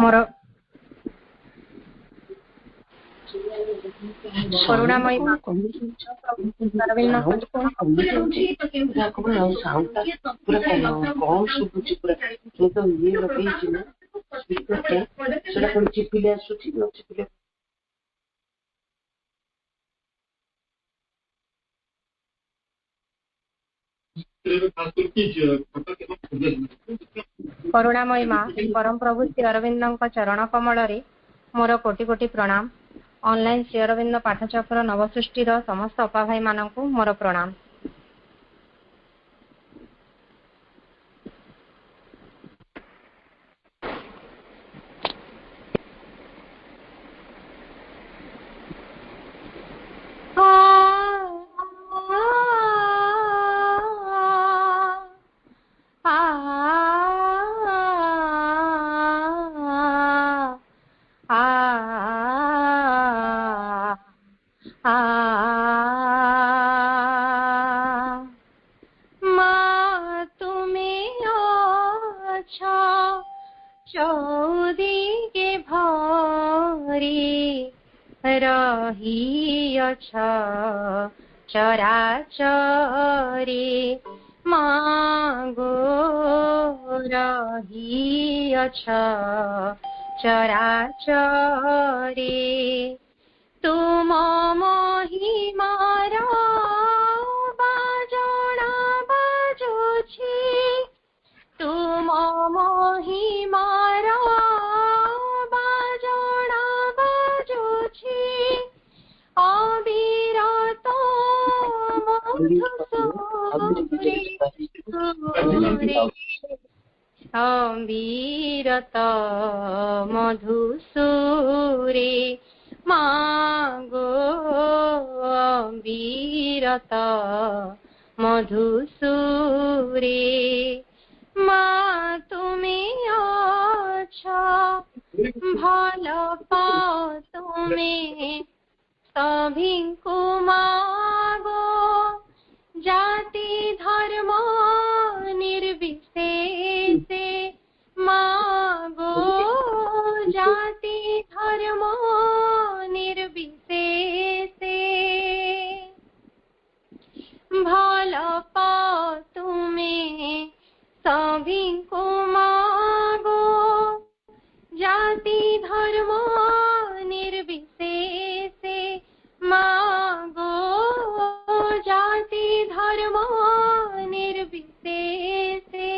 मोर करुणामयी माँ करुणामयी माँ परम प्रभु श्री अरविंद चरण कमल मोर कोटि कोटि प्रणाम। ऑनलाइन श्री अरविंद पाठचक्र नवसृष्टिर समस्त अपा भाई मानक मोर प्रणाम। चौदिगे भरी रही चराचरी मागो रही चराचरी तुम महिमार बाजना बाजुछि तुम महिमार बाजना बाजुछि अविरत अविरत मधुसूरे मागो अविरत मधुसूरे माँ तुमी अच्छा भल पाओ तुम्हें सभी को मागो जाति धर्म निर्विशेषे मागो जाति धर्म निर्विशेषे भल पाओ तुम्हें सभी को मागो जाति धर्म निर्विशेषे मागो जाति धर्म निर्विशेषे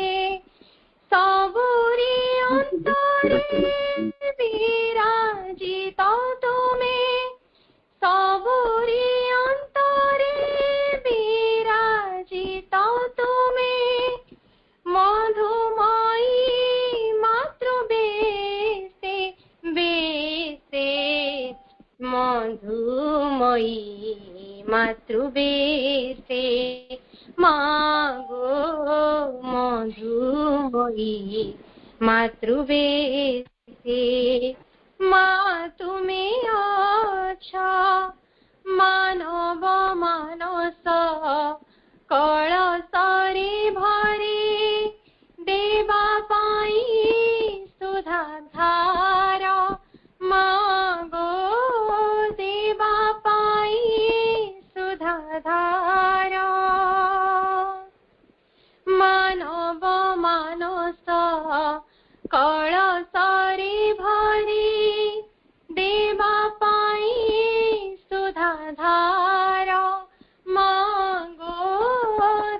सबुरी अंतरे विराजित तुम्हें सबुरी अंतरे विराजित तुम्हें मधुमयी मातृबेसे बेसे मधुमयी मातृबेसे मागो मधुमयी मातृबेसे माँ तुमे अच्छा मानव मानस कलशरे भरे देवा पाई सुधाधार मागो देवा पाई सुधाधार मानव मानस कलशरे भरे देवा पाई सुधाधार मागो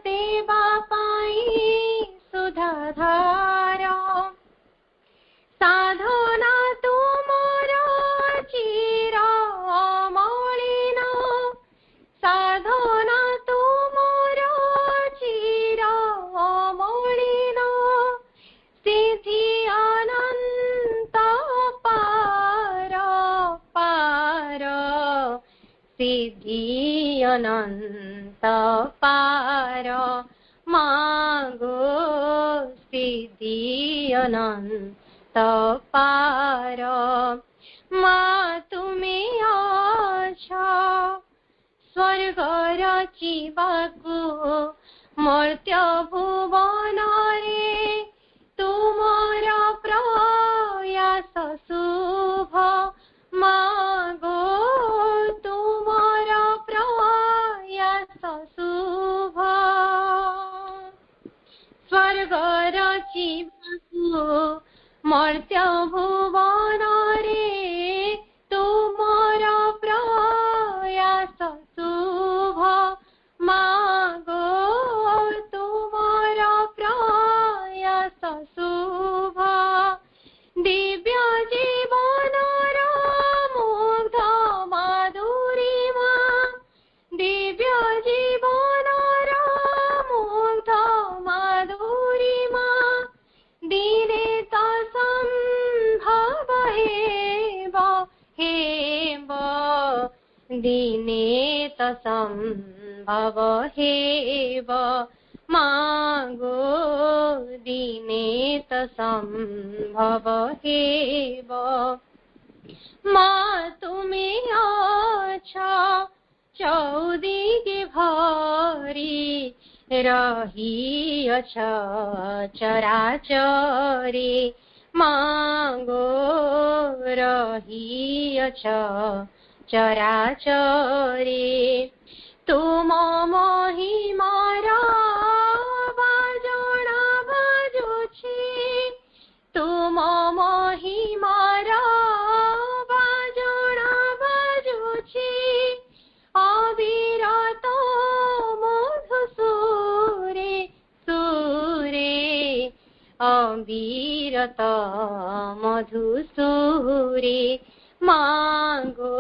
देवा पाई सुधाधार साधना तुमर चिर मलिन साधना तुमर चिर मलिन सिद्धि अनंत पार पार सिद्धि अनंत पार मागो सिद्धि अनंत पार माँ तुमे अच्छा स्वर्ग रचिबाकु मर्त्य भुवन रे तुमर प्रयास मर्त्य भुवन रे तुमर प्रयास शुभ मागो तुमर प्रयास शुभ दिव्य जीवन मुग्ध माधुरीमा दिव्य जीवन मुग्ध माधुरीमा दिने त सम्भव हेब दिने त सम्भव हेब मागो दिने त सम्भव हेब मा तुमी अच्छा चौदिके भरी रहिअछ चराचरे मागो रहिअछ चराचरे तुम महिमार बाजोडा बाजुछि तुम महिमार बाजोडा बाजुछि अविरत मधु सुरे सुरे अविरत मधु सुरे मागो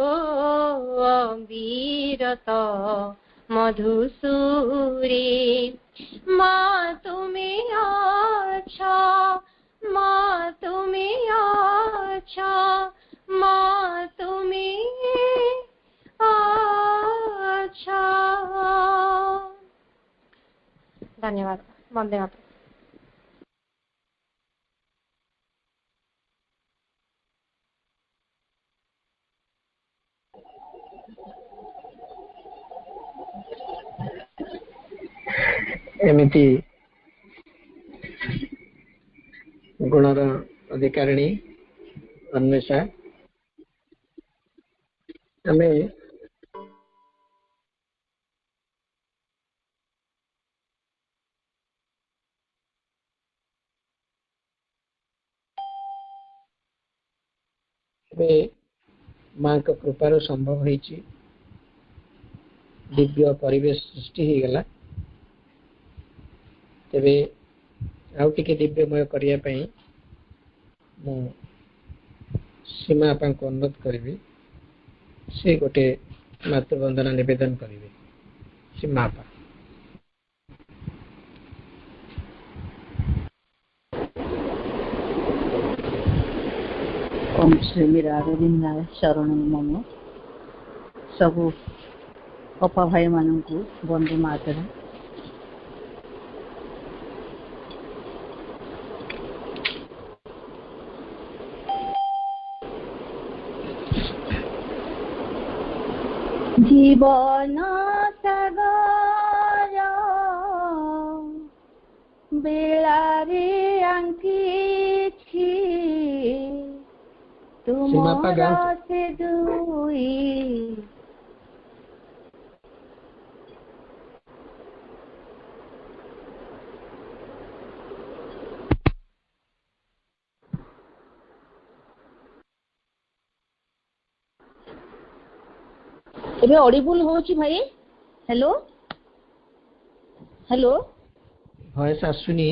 अविरत मधु सुरे मा तुमी अच्छा मा तुमी अच्छा मा तुमी अच्छा। धन्यवाद। वंदे मातरम। एमिति गुणर अधिकारिणी अन्वेषा आमे माँ का कृपार संभव होइछि दिव्य परिवेश सृष्टि हो गला तेबे आउ टिके दिव्यमय करिया पई मु सीमा आपन को अनुरोध करिवि से गोटे मातृवंदना निवेदन करिवि सीमा आपा। ओम श्री मीरारविंदाय शरणं मम सबु अपा भाई मानू वंदे मातरम। जीवन सागर बेलारे आंकिछि तुमरा से दुई एबे ऑडिबल होछि भाई। हेलो हेलो वॉइस आसुनी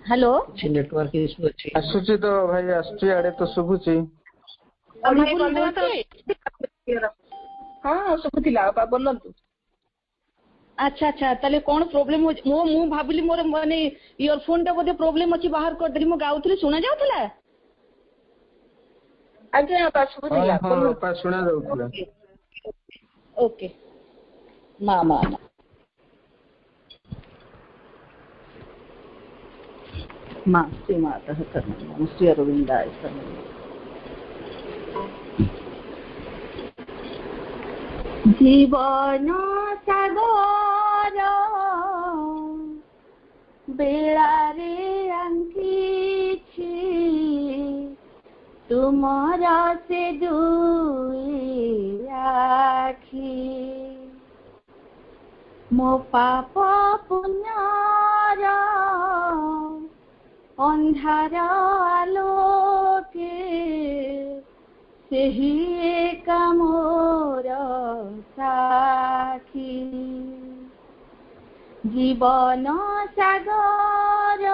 हेलो छि नेटवर्क इशू अछि आसुची तो भाई आसुची आडे तो सुबुची ऑडिबल होछि। हां सुबुथिला बा बोलंतु। अच्छा अच्छा ताले कोन प्रॉब्लम हो मु भाबिली मोर माने इयरफोन टा बोधे प्रॉब्लम अछि बाहर कर देली मु गाउथली सुना जाउथला। आज्ञा बा सुबुथिला हां बापा सुना जाउथला। ओके मा मा मा श्री माता शरणं श्री अरविंदाय शरणं। जीवन सागर बेलारे आंकिछि तुमरा से दुई आखि मो पाप पुण्यर ଅନ୍ଧାର ଆଲୋକେ ସେହି ଏକା ମୋର ସାକ୍ଷୀ ଜୀବନ ସାଗର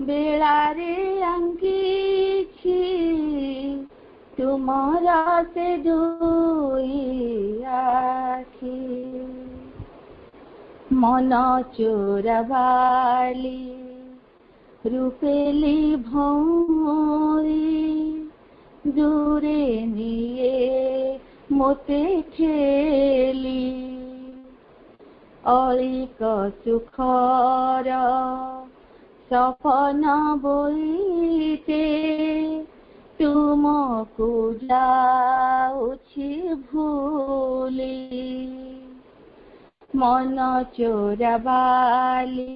ବେଳାରେ ଆଙ୍କିଛି ତୁମର ସେ ଦୁଇ ଆଖି ମନ ଚୋରାବାଲି ରୂପେଲି ଭଉଁରୀ ଦୂରେ ନିଏ ମୋତେ ଠେଲି ଅଳିକ ସୁଖର ସପନ ବୋଇତେ ତୁମକୁ ଯାଉଛି ଭୁଲି ମନ ଚୋରାବାଲି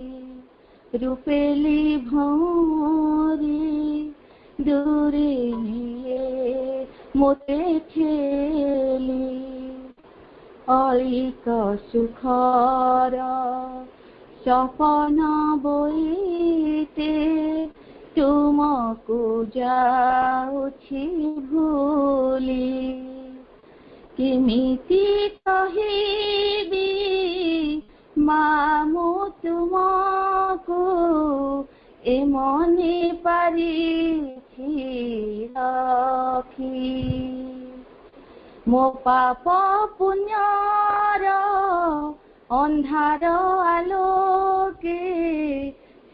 ରୂପେଲି ଭଉଁରୀ ଦୂରେ ନିଏ ମୋତେ ଠେଲି ଅଳିକ ସୁଖର ସପନ ବୋଇତେ ତୁମକୁ ଯାଉଛି ଭୁଲି କେମିତି କହିବି ମା ମୁଁ ତୁମକୁ ଏ ମନେ ପାରିଛି ରଖି ମୋ ପାପ ପୁଣ୍ୟର ଅନ୍ଧାର ଆଲୋକେ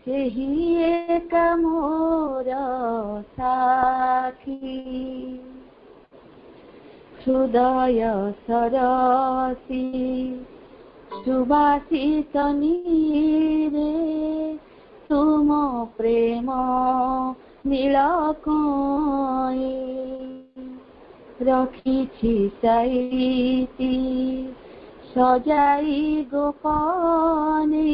ସେହି ଏକା ମୋର ସାକ୍ଷୀ ହୃଦୟ ସରସୀ ସୁବାସିତ ନୀରେ ତୁମ ପ୍ରେମ ନୀଳ କଇଁ ରଖିଛି ସାଇତି ସଜାଇ ଗୋପନେ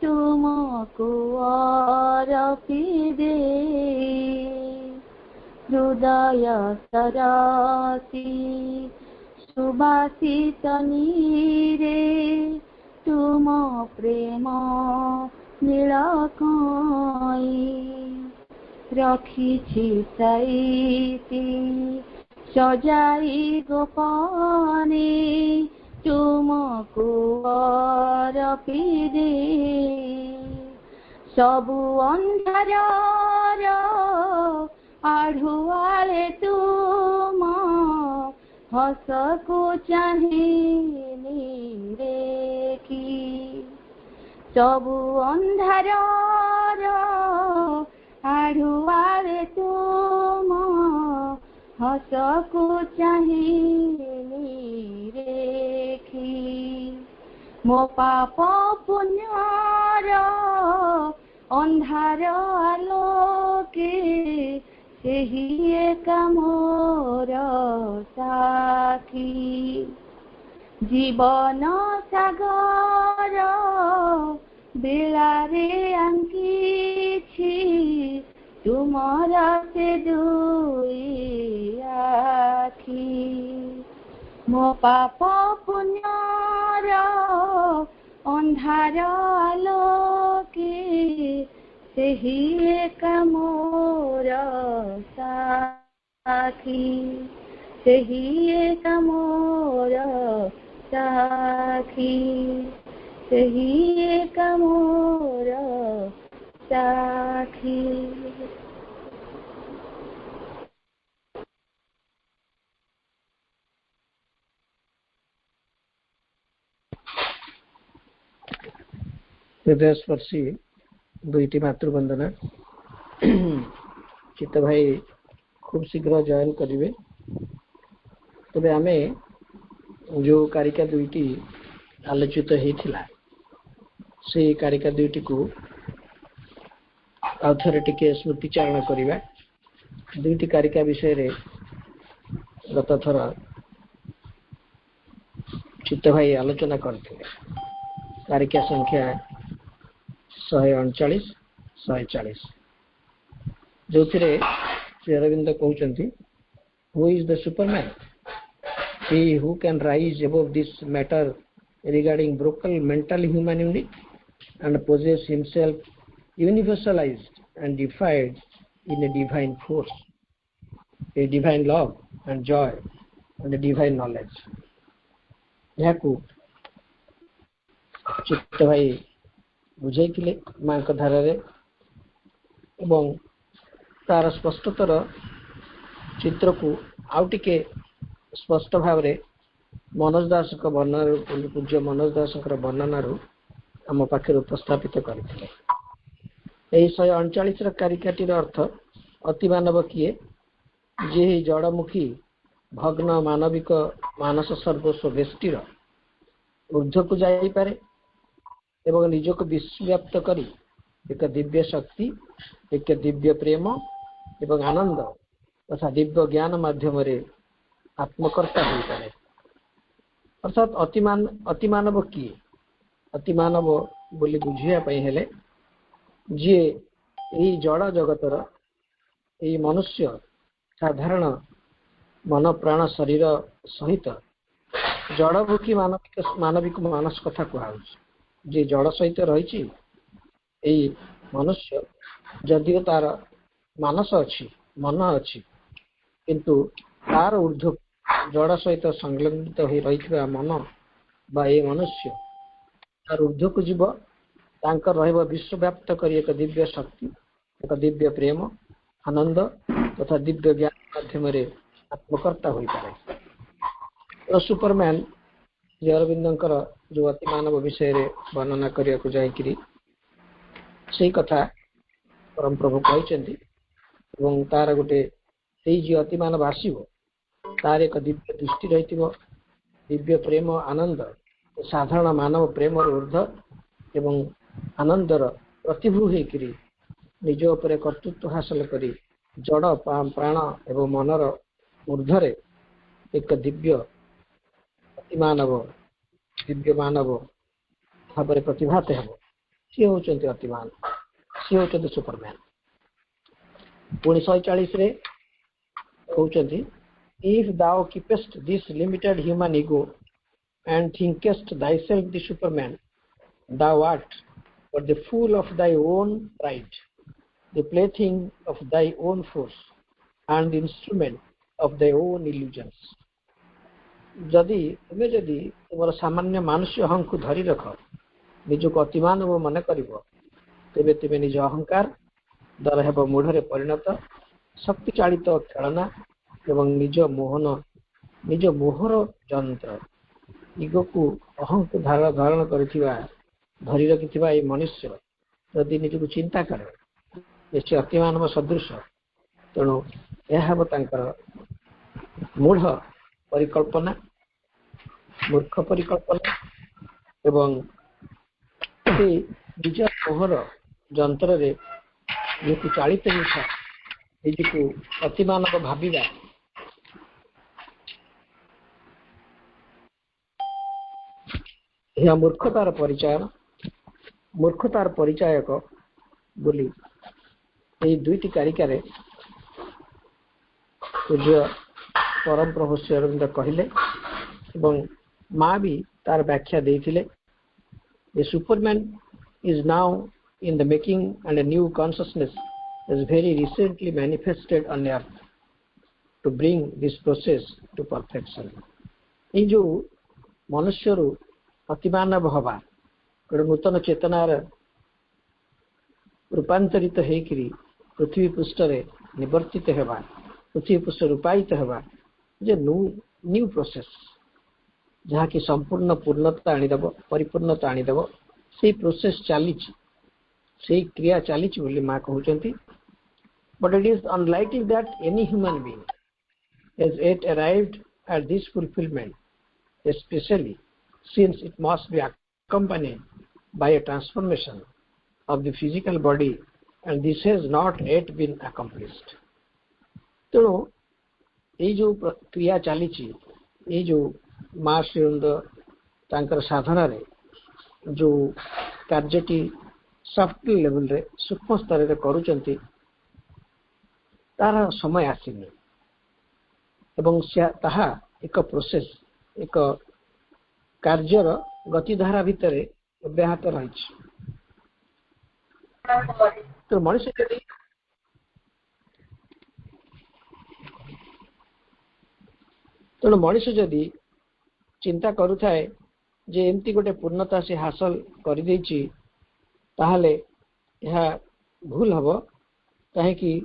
ତୁମକୁ ଅରପି ଦେ ହୃଦୟ ସରସୀ ସୁବାସିତ ନୀରେ ତୁମ ପ୍ରେମ ନୀଳ କଇଁ ରଖିଛି ସାଇତି ସଜାଇ ଗୋପନେ ତୁମକୁ ଅରପି ଦେ ସବୁ ଅନ୍ଧାରର ଆଢୁଆଳେ ତୁମ ହସକୁ ଚାହିଁନି ଦେଖି ସବୁ ଅନ୍ଧାରର ଆଢୁଆଳେ ତୁମ ହସକୁ ଚାହିଁନି ଦେଖି ମୋ ପାପ ପୁଣ୍ୟର ଅନ୍ଧାର ଆଲୋକେ ସେହି ଏକା ମୋର ସାକ୍ଷୀ ଜୀବନ ସାଗର ବେଳାରେ ଆଙ୍କିଛି ତୁମର ସେ ଦୁଇ ଆଖି ମୋ ପାପ ପୁଣ୍ୟର ଅନ୍ଧାର ଆଲୋକେ ସେହି ଏକା ମୋର ସାକ୍ଷୀ ସେହି ଏକା ମୋର ସାକ୍ଷୀ ସେହି ଏକା ମୋର ସାକ୍ଷୀ हृदयस्पर्शी दुईटी मातृवंदना चित्त भाई खूब शीघ्र जॉइन करेंगे तबे आमे जो कारिका दुईटी आलोचित होता से कारिका दुईटी को आउथरे टिके स्मृतिचारण करवा दुईटी कारिका विषय रे गत थर चित्त भाई आलोचना करते कारिका संख्या 139 140 जो श्री अरविंद कहते who is the Superman he who can rise above this matter regarding broken mental human unit and possess himself universalized and defined in a divine force, a divine love and joy and a divine knowledge. ଏହାକୁ ଚିତ୍ତ ଭାଇ ବୁଝେଇଥିଲେ ମାଙ୍କ ଧାରାରେ ଏବଂ ତାର ସ୍ପଷ୍ଟତର ଚିତ୍ରକୁ ଆଉ ଟିକେ ସ୍ପଷ୍ଟ ଭାବରେ ମନୋଜ ଦାସଙ୍କ ବର୍ଣ୍ଣନାରୁ ପୂଜ୍ୟ ମନୋଜ ଦାସଙ୍କର ବର୍ଣ୍ଣନାରୁ ଆମ ପାଖରେ ଉପସ୍ଥାପିତ କରିଥିଲେ। ଏହି 139ର କାରିକାଟିର ଅର୍ଥ ଅତିମାନବ କିଏ? ଯିଏ ଜଡ଼ମୁଖୀ ଭଗ୍ନ ମାନବିକ ମାନସ ସର୍ବସ୍ୱ ବେଷ୍ଟିର ଊର୍ଦ୍ଧ୍ୱକୁ ଯାଇପାରେ ଏବଂ ନିଜକୁ ବିଶ୍ୱବ୍ୟାପ୍ତ କରି ଏକ ଦିବ୍ୟ ଶକ୍ତି, ଏକ ଦିବ୍ୟ ପ୍ରେମ ଏବଂ ଆନନ୍ଦ ତଥା ଦିବ୍ୟ ଜ୍ଞାନ ମାଧ୍ୟମରେ ଆତ୍ମକର୍ତ୍ତା ହୋଇପାରେ। ଅର୍ଥାତ୍ ଅତିମାନବ କିଏ? ଅତିମାନବ ବୋଲି ବୁଝିବା ପାଇଁ ହେଲେ ଯିଏ ଏହି ଜଡ଼ ଜଗତର ଏହି ମନୁଷ୍ୟ ସାଧାରଣ ମନ ପ୍ରାଣ ଶରୀର ସହିତ ଜଡ଼ଭୂକି ମାନବିକ ମାନସ କଥା କୁହାଯାଉଛି। ଯିଏ ଜଡ଼ ସହିତ ରହିଛି ଏହି ମନୁଷ୍ୟ, ଯଦିଓ ତାର ମାନସ ଅଛି, ମନ ଅଛି, କିନ୍ତୁ ତାର ଊର୍ଦ୍ଧ୍ୱ ଜଡ଼ ସହିତ ସଂଲଗ୍ନିତ ହୋଇ ରହିଥିବା ମନ ବା ଏ ମନୁଷ୍ୟ ତାର ଊର୍ଦ୍ଧ୍ୱକୁ ଯିବ। ତାଙ୍କର ରହିବ ବିଶ୍ୱବ୍ୟାପ୍ତ କରି ଏକ ଦିବ୍ୟ ଶକ୍ତି, ଏକ ଦିବ୍ୟ ପ୍ରେମ, ଆନନ୍ଦ ତଥା ଦିବ୍ୟ ଜ୍ଞାନ ମାଧ୍ୟମରେ ଆତ୍ମକର୍ତ୍ତା ହୋଇପାରେ। ସୁପରମ୍ୟାନ ଶ୍ରୀ ଅରବିନ୍ଦଙ୍କର ଯୋଉ ଅତିମାନବ ବିଷୟରେ ବର୍ଣ୍ଣନା କରିବାକୁ ଯାଇକିରି ସେଇ କଥା ପରମ ପ୍ରଭୁ କହିଛନ୍ତି ଏବଂ ତାର ଗୋଟେ ସେଇ ଯିଏ ଅତିମାନବ ଆସିବ ତାର ଏକ ଦିବ୍ୟ ଦୃଷ୍ଟି ରହିଥିବ, ଦିବ୍ୟ ପ୍ରେମ ଆନନ୍ଦ ସାଧାରଣ ମାନବ ପ୍ରେମର ଊର୍ଦ୍ଧ୍ୱ ଏବଂ ଆନନ୍ଦର ପ୍ରତିଭୂ ହେଇକିରି ନିଜ ଉପରେ କର୍ତ୍ତୃତ୍ୱ ହାସଲ କରି ଜଡ଼ ପ୍ରାଣ ଏବଂ ମନର ଊର୍ଦ୍ଧ୍ୱରେ ଏକ ଦିବ୍ୟ ଅତିମାନବ ଦିବ୍ୟ ମାନବ ଭାବରେ ପ୍ରତିଭାତ ହେବ। ସିଏ ହେଉଛନ୍ତି ଅତିମାନ, ସିଏ ହେଉଛନ୍ତି ସୁପରମ୍ୟାନ। ପୁଣି 140ରେ କହୁଛନ୍ତି, if thou keepest this limited human ego and thinkest thyself the superman, thou art but the fool of thy own pride, the plaything of thy own force and the instrument of thy own illusions. ଯଦି ତୁମର ସାମାନ୍ୟ ମାନୁଷ୍ୟ ଅହଂକୁ ଧରି ରଖ, ନିଜକୁ ଅତିମାନବ ମନେ କରିବ, ତେବେ ତୁମେ ନିଜ ଅହଙ୍କାର ଦ୍ୱାରା ହେବ ମୂଢ଼ରେ ପରିଣତ, ଶକ୍ତି ଚାଳିତ ଖେଳନା ଏବଂ ନିଜ ମୋହର ଯନ୍ତ୍ର। ଇଗୋକୁ ଅହଂକୁ ଧାରଣ କରିଥିବା ଧରି ରଖିଥିବା ଏହି ମନୁଷ୍ୟ ଯଦି ନିଜକୁ ଚିନ୍ତା କରେ ସେ ଅତିମାନବ ସଦୃଶ, ତେଣୁ ଏହା ହେବ ତାଙ୍କର ମୂଢ଼ ପରିକଳ୍ପନା, ମୂର୍ଖ ପରିକଳ୍ପନା ଏବଂ ସେ ନିଜ ମୋହର ଯନ୍ତ୍ରରେ ନିଜକୁ ଚାଳିତ ହୋଇଥାଏ, ନିଜକୁ ଅତିମାନବ ଭାବିବା ଏହା ମୂର୍ଖତାର ପରିଚାୟକ ବୋଲି ଏହି ଦୁଇଟି କାରିକାରେ ପୂଜ୍ୟ ପରମ ପ୍ରଭୁ ଶ୍ରୀ ଅରବିନ୍ଦ କହିଲେ ଏବଂ ମା ବି ତାର ବ୍ୟାଖ୍ୟା ଦେଇଥିଲେ। The superman is now in the making and a new consciousness is very recently manifested on earth to bring this process to perfection. ଏଇ ଯୋଉ ମନୁଷ୍ୟରୁ ଅତିମାନବ ହବା ଗୋଟେ ନୂତନ ଚେତନାର ରୂପାନ୍ତରିତ ହେଇକିରି ପୃଥିବୀ ପୃଷ୍ଠରେ ନିବର୍ତ୍ତିତ ହେବା, ପୃଥିବୀ ପୃଷ୍ଠ ରୂପାୟିତ ହେବା ଯେ ନ୍ୟୁ ପ୍ରୋସେସ୍, ଯାହାକି ସମ୍ପୂର୍ଣ୍ଣ ପୂର୍ଣ୍ଣତା ଆଣିଦେବ, ପରିପୂର୍ଣ୍ଣତା ଆଣିଦେବ, ସେଇ ପ୍ରୋସେସ୍ ଚାଲିଛି, ସେଇ କ୍ରିୟା ଚାଲିଛି ବୋଲି ମା କହୁଛନ୍ତି। But it is unlikely that any human being has yet arrived at this fulfillment, especially since it must be accompanied by a transformation of the physical body and this has not yet been accomplished. ତେଣୁ ଏଇ ଯୋଉ କ୍ରିୟା ଚାଲିଛି, ଏଇ ଯୋଉ ମା ଶ୍ରୀଅରବିନ୍ଦ ତାଙ୍କର ସାଧନାରେ ଯୋଉ କାର୍ଯ୍ୟଟି ସଫ୍ଟ ଲେଭେଲରେ ସୂକ୍ଷ୍ମ ସ୍ତରରେ କରୁଛନ୍ତି ତାର ସମୟ ଆସିନି ଏବଂ ତାହା ଏକ ପ୍ରୋସେସ୍, ଏକ କାର୍ଯ୍ୟର ଗତିଧାରା ଭିତରେ ଅବ୍ୟାହତ ରହିଛି। तो मनुष्य जदि तेणु मनुष्य जदि चिंता करुथाए जे एमती गोटे पूर्णता से हासिल कर देछि ताहले यह भूल हबो कहीं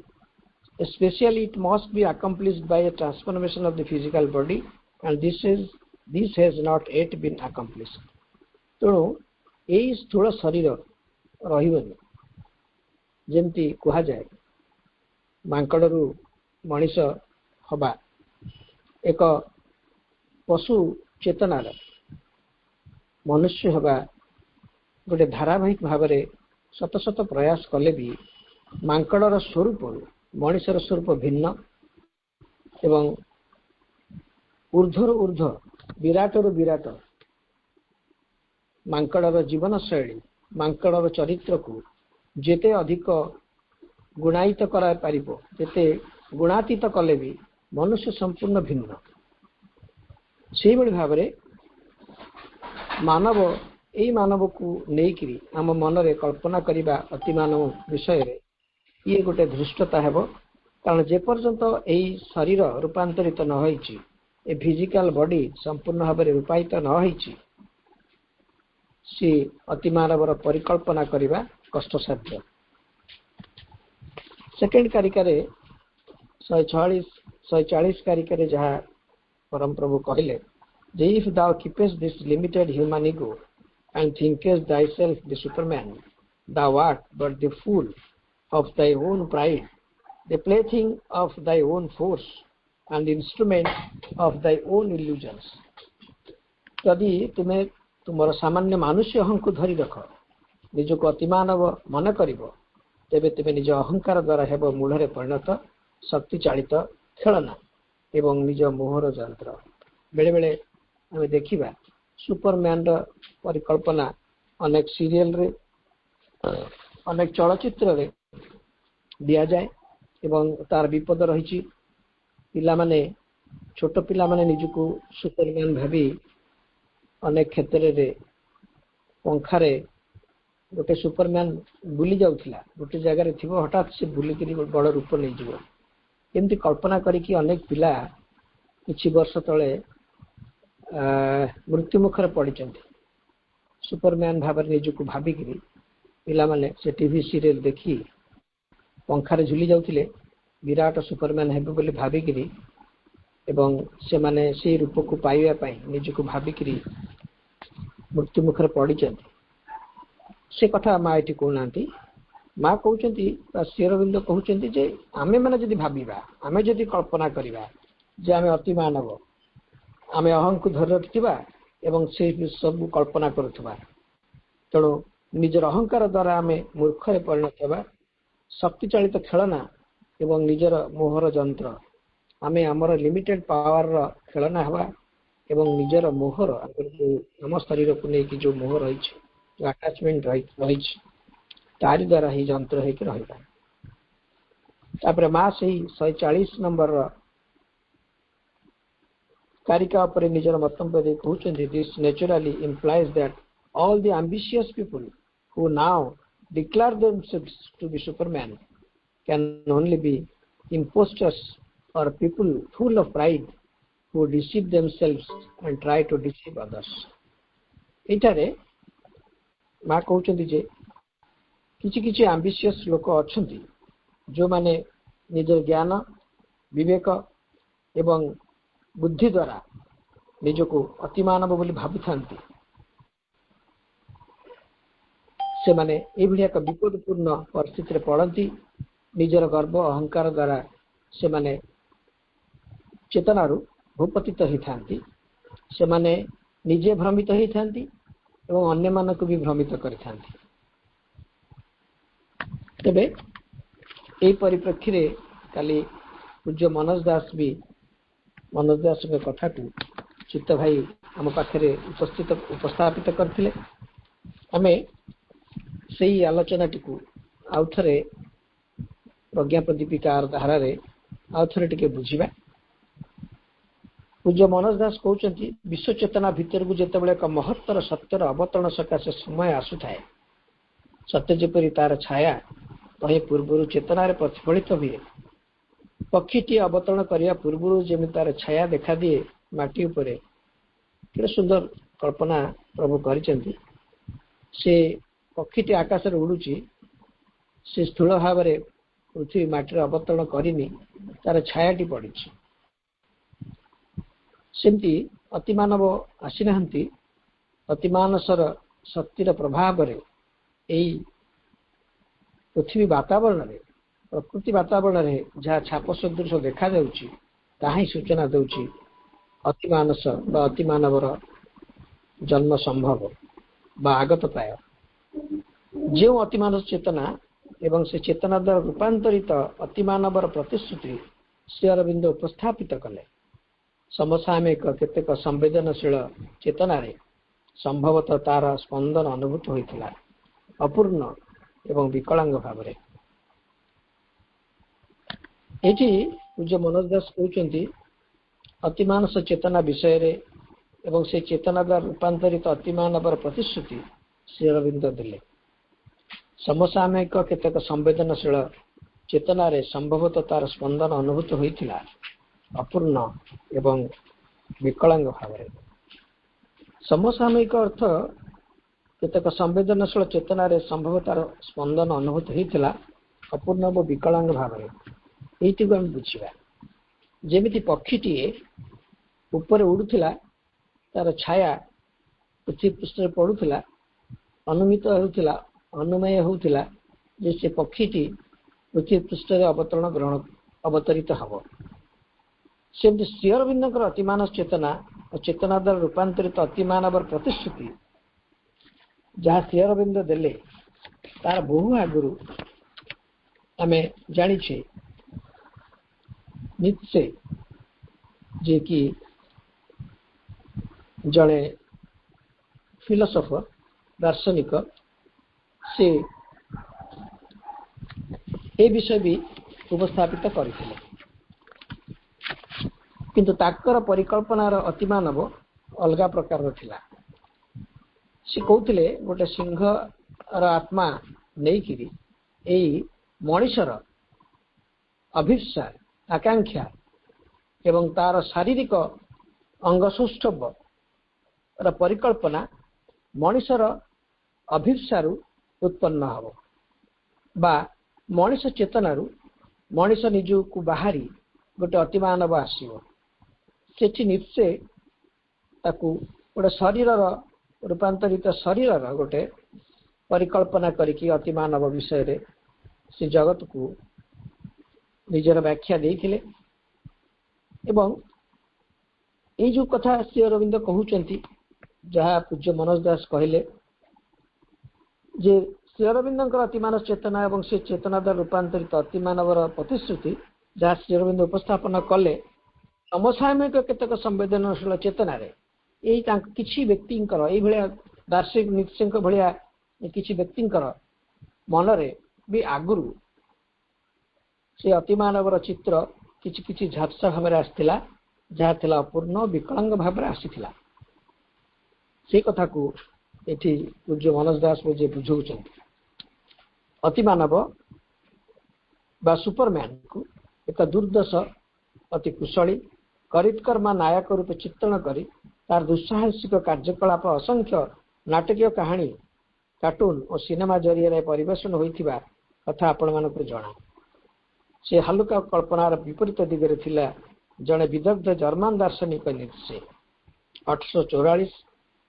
especially it must be accomplished by a transformation of the physical body and this has not yet been accomplished तेणु यही स्थूल शरीर रहिबनी जेमती कहा जाए मांकड़रू मनीष हवा एक पशु चेतनार मनुष्य हवा गोटे धारावाहिक भाव में शत शत प्रयास कले भी मांकड़र स्वरूप मनीषर स्वरूप भिन्न एवं ऊर्ध्वर ऊर्ध्व विराटर विराट मांकड़र जीवन शैली मांकड़र चरित्र को जेते अधिक गुणायित करा पारिबो जेते गुणातीत कले भी मनुष्य संपूर्ण भिन्न से भाव में मानव यही मानव को लेकिरी आम मन में कल्पना करने अति मानव विषय रे ये गोटे धृष्टता है कारण जेपर्यंत यही शरीर रूपांतरित न होइछि ए फिजिकल बॉडी संपूर्ण भाव में रूपायित न होइछि सी अति मानवर परिकल्पना करने कष्टसाध्य सेकेंड कारिकारे 140 कारिकारे जहाँ परम प्रभु कहले जे if thou keepest this limited human ego and thinkest thyself the superman thou art but the fool of thy own pride the plaything of thy own force and the instrument of thy own illusions यदि तुम्हें तुमर सामान्य मानुष्य अहं को धरी रख निजको अतिमानव मन करिवो तेबे तुमे निज अहंकार द्वारा हेब मूढ़ परिणत शक्ति चालित खेलना एवं निज मोहर यंत्र बेले बेले आम देखा सुपरमैन परिकल्पना अनेक सीरियल रे अनेक चलचित्र रे दिया जाए एवं तार विपद रही पिला माने छोट पिला माने निजको सुपरमैन भावी अनेक क्षेत्र रे पंखारे गोटे सुपरमैन बुली जाउथिला गोटे जगह थी हठात से बुलिकी बड़ रूप नहीं जीव एमती कल्पना करिकी अनेक पिला किछि वर्ष तले मृत्यु मुखर पड़ी सुपरमैन भाव निजको भाविकी पिला माने से टीवी सीरियल देखी पंखारे झुली जाउथिले विराट सुपरमैन हेबे बोली भाविकी एवं से माने से रूप को पाइबा पई निजको भाविकी मृत्यु मुखर पड़ी से कथा माँ ये कहना माँ कहते श्रीअरविंद कहते जे आमे मैंने जदि भाविबा आमे जदि कल्पना करिबा जे आमे अति मानव आमे अहं को धर रखिबा एवं से सब कल्पना करुवा तेणु निजर अहंकार द्वारा आमे मूर्खरे परिणत होगा शक्ति चालित खेलना एवं निजर मोहर यंत्र आमे आमर लिमिटेड पावर खेलना हवा एवं निजर मोहर आम शरीर को लेकिन जो मोह रही जो अटैचमेंट रही तारी द्वारा ही यंत्र होकर रहा माँ से 140 नंबर कारिका पर निजर मतंबे कहते this naturally implies that all the ambitious people who now declare themselves to be superman can only be impostors और people full of pride who deceive themselves and try to deceive others एटारे माँ कहते जे किछि किछि ambitious लोक अछंती जो माने निजर ज्ञान विवेक एवं बुद्धि द्वारा निजको अतिमानव बोली भाबुथांती से माने ए भलिया एक विपदपूर्ण परिस्थिति रे पड़ती निजर गर्व अहंकार द्वारा से माने चेतनारू भूपतित होती से माने निजे भ्रमित होती एवं अन्य मानक भी भ्रमित करते तेबे यही परिप्रेक्षी रे काली पूज्य मनोज दास भी मनोज दास के कथा को चित्त भाई आम पाखे उपस्थापित करथिले आमे सेही आलोचना टी आउ थे प्रज्ञा प्रदीपिका धारा रे आउ थे टिके बुझिबा पूज्य मनोज दास कहते विश्व चेतना भितर को जिते एक महत्तर सत्यर अवतरण सकाशे समय आसुए सत्य जेपरी तार छाया तही पूर्व चेतन प्रतिफलित हुए पक्षीटी अवतरण करने पूर्व जमी तार छाया देखा दिए माटी उपरे कि सुंदर कल्पना प्रभु करिसेंती से पक्षीटी आकाश रे उडुची से स्थूल भाव में पृथ्वी माटी अवतरण करनी तार छायाटी पड़ी सेमती अतिमानव आसी नाहंती अतिमानसर शक्तिर प्रभाव रे एई पृथ्वी वातावरण रे प्रकृति वातावरण रे जहाँ छाप सदृश देखा जाउची ताही सूचना दउची अतिमानस बा अतिमानवर जन्म संभव बा आगत प्राय जो अतिमानस चेतना एवं से चेतना द्वारा रूपांतरित अतिमानवर प्रतिश्रुति श्री अरविंद उपस्थापित कले समसामयिक केतेक संवेदनशील चेतना रे संभवतः तार स्पंदन अनुभूत होइथिला अपूर्ण एवं विकलांग भाव रे एठी पूज्य मनोज दास कहउचंती अतिमानस चेतना विषय रे एवं से चेतना द्वारा रूपांतरित अतिमानवर प्रतिश्रुति श्री अरविंद दिले समसामयिक केतेक संवेदनशील चेतना रे संभवतः तार स्पंदन अनुभूत होइथिला अपूर्ण एवं विकलांग भाव रे समसामयिक अर्थ केतेक संवेदनशील चेतना रे संभव तार स्पंदन अनुभूत होइथिला अपूर्ण एवं विकलांग भाव रे एइति को हम बुझिबा जेमिति पक्षीटीए ऊपर उड़ुथिला तार छाया पृथ्वी पृष्ठ रे पड़ुथिला अनुमित होउथिला अनुमय होउथिला जे से पक्षीटी पृथ्वी पृष्ठ रे अवतरण ग्रहण अवतरित हब सेमति श्री अरविंदकर अतिमानस चेतना और चेतना द्वारा रूपांतरित अतिमानवर प्रतिश्रुति जहाँ श्री अरविंद देले तार बहु आगुरु आमे जानिछे नित्से जे कि जड़े फिलोसोफर दार्शनिक से ए विषय भी उपस्थापित करथिले किंतु ताकर परिकल्पनार अतिमानव अलगा प्रकार थिला से कहउथिले गोटे सिंह र आत्मा नहीं किरी एई मनुष्यर अभिप्सा आकांक्षा एवं तार शारीरिक अंगसौष्ठव र परिकल्पना मनुष्यर अभिप्सारु उत्पन्न हब बा मनुष्य चेतनारू मनुष्य निजु को बाहरी गोटे अतिमानव आसीव सेठी निश्चय ताकू गोटे शरीर रूपांतरित शरीर गोटे परिकल्पना करिकी अतिमानव विषय रे से जगत को निजर व्याख्या देइथिले एवं ए जो कथा श्री अरविंद कहउचंती जहाँ पूज्य मनोज दास कहले जे श्री अरविंदकर अतिमानस चेतना एवं से चेतना द्वारा रूपांतरित अतिमानवर प्रतिश्रुति जहाँ श्री अरविंद उपस्थापन कले समसामयिक केतेक संवेदनशील चेतना रे एई किछि व्यक्तिंकर एई भलिया दार्शनिक निश्चयक भलिया किछि व्यक्तिंकर मनरे भी आगुरु से अतिमानवर चित्र किछि किछि झापसा भाव में आसिथिला जहाँ थिला अपूर्ण विकलांग भाव में आसिथिला से कथा को एठी पूज्य मनोज दास मुझे बुझौछंती अतिमानव बा सुपरमैन को एक दुर्दश अति कुशली करितकर्मा नायक रूपे चित्रण करी तार दुस्साहसिक कार्यकलाप असंख्य नाटकीय कहानी कार्टून और सिनेमा जरिए परिवेषण होइथिबा कथा आपण मानक जना से हल्का कल्पनार विपरीत दिगरे थिला जड़े विदग्ध जर्मन दार्शनिक नीत्से 1844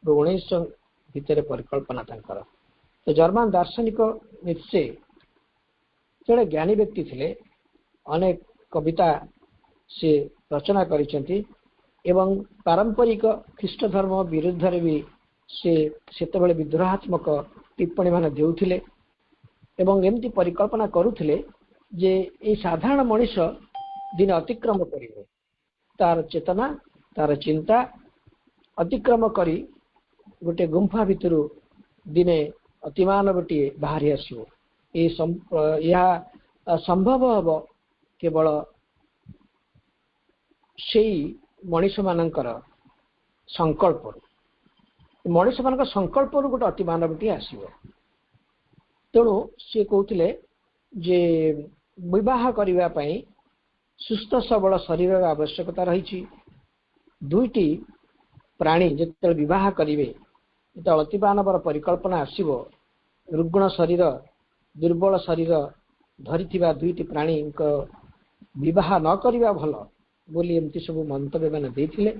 ରୁ 1900 भितर परिकल्पना तांकर तो जर्मन दार्शनिक नीत्से जड़े ज्ञानी व्यक्ति थिले अनेक कविता से रचना करिसेंती एवं पारंपरिक ख्रीष्ट धर्म विरुद्ध रे भी से सेतबेले विद्रोहात्मक टिप्पणी मान देउथिले एवं एमती परिकल्पना करुथिले जे ए साधारण मनुष्य दिन अतिक्रम करिवे तार चेतना तार चिंता अतिक्रम करी गोटे गुंफा भितरु दिने अतिमानवटी बाहरी आसो यह संभव हब केवल सेई मनुष्य मानकर संकल्प मनुष्य मान संकल्प गोटे अतिमानवटी आसो ତେଣୁ ସେ କହୁଥିଲେ ଯେ ବିବାହ କରିବା ପାଇଁ ସୁସ୍ଥ ସବଳ ଶରୀରର ଆବଶ୍ୟକତା ରହିଛି। ଦୁଇଟି ପ୍ରାଣୀ ଯେତେବେଳେ ବିବାହ କରିବେ, ଯେତେବେଳେ ଅତିମାନବର ପରିକଳ୍ପନା ଆସିବ, ରୁଗ୍ଣ ଶରୀର ଦୁର୍ବଳ ଶରୀର ଧରିଥିବା ଦୁଇଟି ପ୍ରାଣୀଙ୍କ ବିବାହ ନ କରିବା ଭଲ ବୋଲି ଏମିତି ସବୁ ମନ୍ତବ୍ୟ ମାନେ ଦେଇଥିଲେ।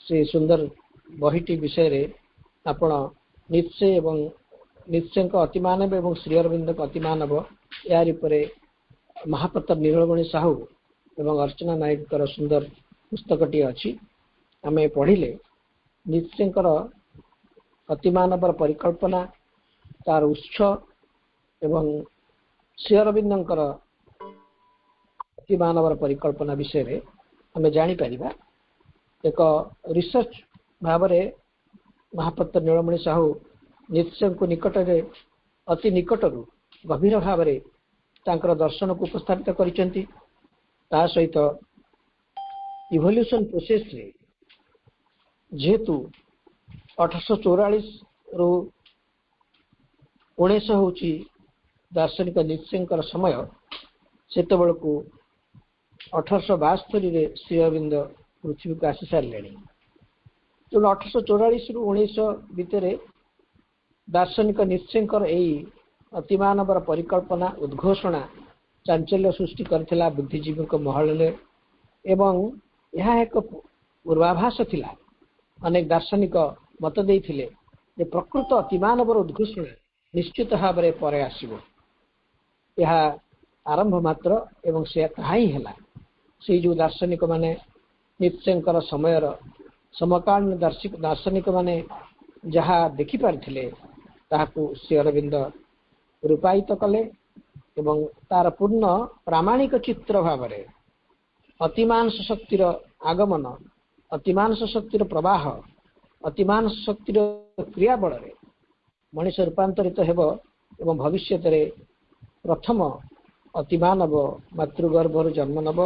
ସେ ସୁନ୍ଦର ବହିଟି ବିଷୟରେ ଆପଣ ନିଶ୍ଚୟ ଏବଂ ନିଶ୍ଚୟଙ୍କ ଅତିମାନବ ଏବଂ ଶ୍ରୀ ଅରବିନ୍ଦଙ୍କ ଅତିମାନବ ଏହାରି ଉପରେ ମହାପାତ୍ର ନୀଳମଣି ସାହୁ ଏବଂ ଅର୍ଚ୍ଚନା ନାୟକଙ୍କର ସୁନ୍ଦର ପୁସ୍ତକଟିଏ ଅଛି। ଆମେ ପଢ଼ିଲେ ନିଶ୍ଚୟଙ୍କର ଅତିମାନବର ପରିକଳ୍ପନା, ତାର ଉତ୍ସ ଏବଂ ଶ୍ରୀ ଅରବିନ୍ଦଙ୍କର ଅତିମାନବର ପରିକଳ୍ପନା ବିଷୟରେ ଆମେ ଜାଣିପାରିବା। ଏକ ରିସର୍ଚ୍ଚ ଭାବରେ ମହାପାତ୍ର ନୀଳମଣି ସାହୁ ନିଶ୍ଚୟଙ୍କୁ ନିକଟରେ ଅତି ନିକଟରୁ ଗଭୀର ଭାବରେ ତାଙ୍କର ଦର୍ଶନକୁ ଉପସ୍ଥାପିତ କରିଛନ୍ତି। ତା ସହିତ ଇଭଲ୍ୟୁସନ ପ୍ରୋସେସରେ ଯେହେତୁ 1844ରୁ 1900 ହେଉଛି ଦାର୍ଶନିକ ନିଶ୍ଚୟଙ୍କର ସମୟ, ସେତେବେଳକୁ 1872ରେ ଶ୍ରୀ ଅରବିନ୍ଦ ପୃଥିବୀକୁ ଆସି ସାରିଲେଣି। ତେଣୁ 1844ରୁ 1900 ଭିତରେ ଦାର୍ଶନିକ ନିଶ୍ଚୟଙ୍କର ଏହି ଅତିମାନବର ପରିକଳ୍ପନା ଉଦ୍ଘୋଷଣା ଚାଞ୍ଚଲ୍ୟ ସୃଷ୍ଟି କରିଥିଲା ବୁଦ୍ଧିଜୀବୀଙ୍କ ମହଲରେ ଏବଂ ଏହା ଏକ ପୂର୍ବାଭାସ ଥିଲା। ଅନେକ ଦାର୍ଶନିକ ମତ ଦେଇଥିଲେ ଯେ ପ୍ରକୃତ ଅତିମାନବର ଉଦ୍ଘୋଷଣା ନିଶ୍ଚିତ ଭାବରେ ପରେ ଆସିବ। ଏହା ଆରମ୍ଭ ମାତ୍ର ଏବଂ ସେ ତାହା ହିଁ ହେଲା। ସେଇ ଯେଉଁ ଦାର୍ଶନିକ ମାନେ ନିଶ୍ଚୟଙ୍କର ସମୟର ସମକାଳୀନ ଦାର୍ଶନିକ ମାନେ ଯାହା ଦେଖିପାରିଥିଲେ ତାହାକୁ ଶ୍ରୀ ଅରବିନ୍ଦ ରୂପାୟିତ କଲେ ଏବଂ ତାର ପୂର୍ଣ୍ଣ ପ୍ରାମାଣିକ ଚିତ୍ର ଭାବରେ ଅତିମାନସ ଶକ୍ତିର ଆଗମନ, ଅତିମାନସ ଶକ୍ତିର ପ୍ରବାହ, ଅତିମାନସ ଶକ୍ତିର କ୍ରିୟା ବଳରେ ମଣିଷ ରୂପାନ୍ତରିତ ହେବ ଏବଂ ଭବିଷ୍ୟତରେ ପ୍ରଥମ ଅତିମାନବ ମାତୃଗର୍ଭରୁ ଜନ୍ମ ନେବ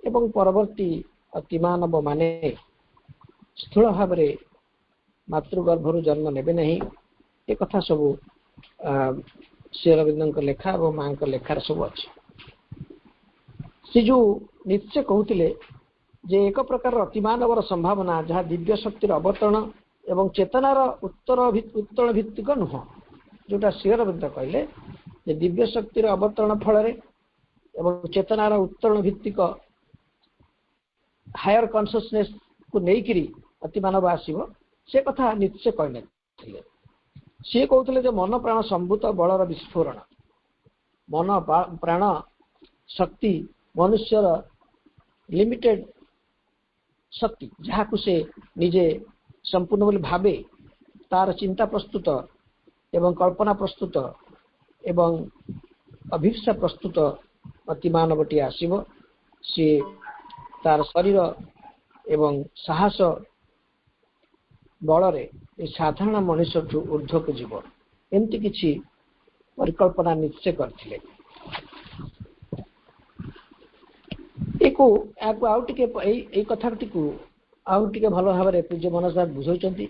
ଏବଂ ପରବର୍ତ୍ତୀ ଅତିମାନବ ମାନେ ସ୍ଥୂଳ ଭାବରେ ମାତୃଗର୍ଭରୁ ଜନ୍ମ ନେବେ ନାହିଁ। ଏ କଥା ସବୁ ଶ୍ରୀ ଅରବିନ୍ଦଙ୍କ ଲେଖା ଏବଂ ମାଙ୍କ ଲେଖାରେ ସବୁ ଅଛି। ସେ ଯେଉଁ ନିଶ୍ଚୟ କହୁଥିଲେ ଯେ ଏକ ପ୍ରକାର ଅତିମାନବର ସମ୍ଭାବନା ଯାହା ଦିବ୍ୟ ଶକ୍ତିର ଅବତରଣ ଏବଂ ଚେତନାର ଉତ୍ତରଣ ଭିତ୍ତିକ ନୁହଁ, ଯୋଉଟା ଶ୍ରୀ ଅରବିନ୍ଦ କହିଲେ ଯେ ଦିବ୍ୟ ଶକ୍ତିର ଅବତରଣ ଫଳରେ ଏବଂ ଚେତନାର ଉତ୍ତରଣ ଭିତ୍ତିକ ହାୟର କନସିୟସନେସ୍ କୁ ନେଇକିରି ଅତିମାନବ ଆସିବ, ସେ କଥା ନିଶ୍ଚୟ କହିନଥିଲେ। ସିଏ କହୁଥିଲେ ଯେ ମନ ପ୍ରାଣ ସମ୍ଭୂତ ବଳର ବିସ୍ଫୋରଣ, ମନ ପ୍ରାଣ ଶକ୍ତି ମନୁଷ୍ୟର ଲିମିଟେଡ୍ ଶକ୍ତି, ଯାହାକୁ ସେ ନିଜେ ସମ୍ପୂର୍ଣ୍ଣ ବୋଲି ଭାବେ, ତାର ଚିନ୍ତା ପ୍ରସ୍ତୁତ ଏବଂ କଳ୍ପନା ପ୍ରସ୍ତୁତ ଏବଂ ଅଭିପ୍ସା ପ୍ରସ୍ତୁତ ଅତିମାନବଟିଏ ଆସିବ। ସିଏ ତାର ଶରୀର ଏବଂ ସାହସ ବଳରେ ଏ ସାଧାରଣ ମଣିଷଠୁ ଊର୍ଦ୍ଧ୍ୱକୁ ଯିବ, ଏମିତି କିଛି ପରିକଳ୍ପନା ନିଶ୍ଚୟ କରିଥିଲେ। ଏହାକୁ ଆଉ ଟିକେ ଏଇ କଥାଟିକୁ ଆଉ ଟିକେ ଭଲ ଭାବରେ ପୂଜ୍ୟ ମନୋଜ ଦାସ ବୁଝାଉଛନ୍ତି।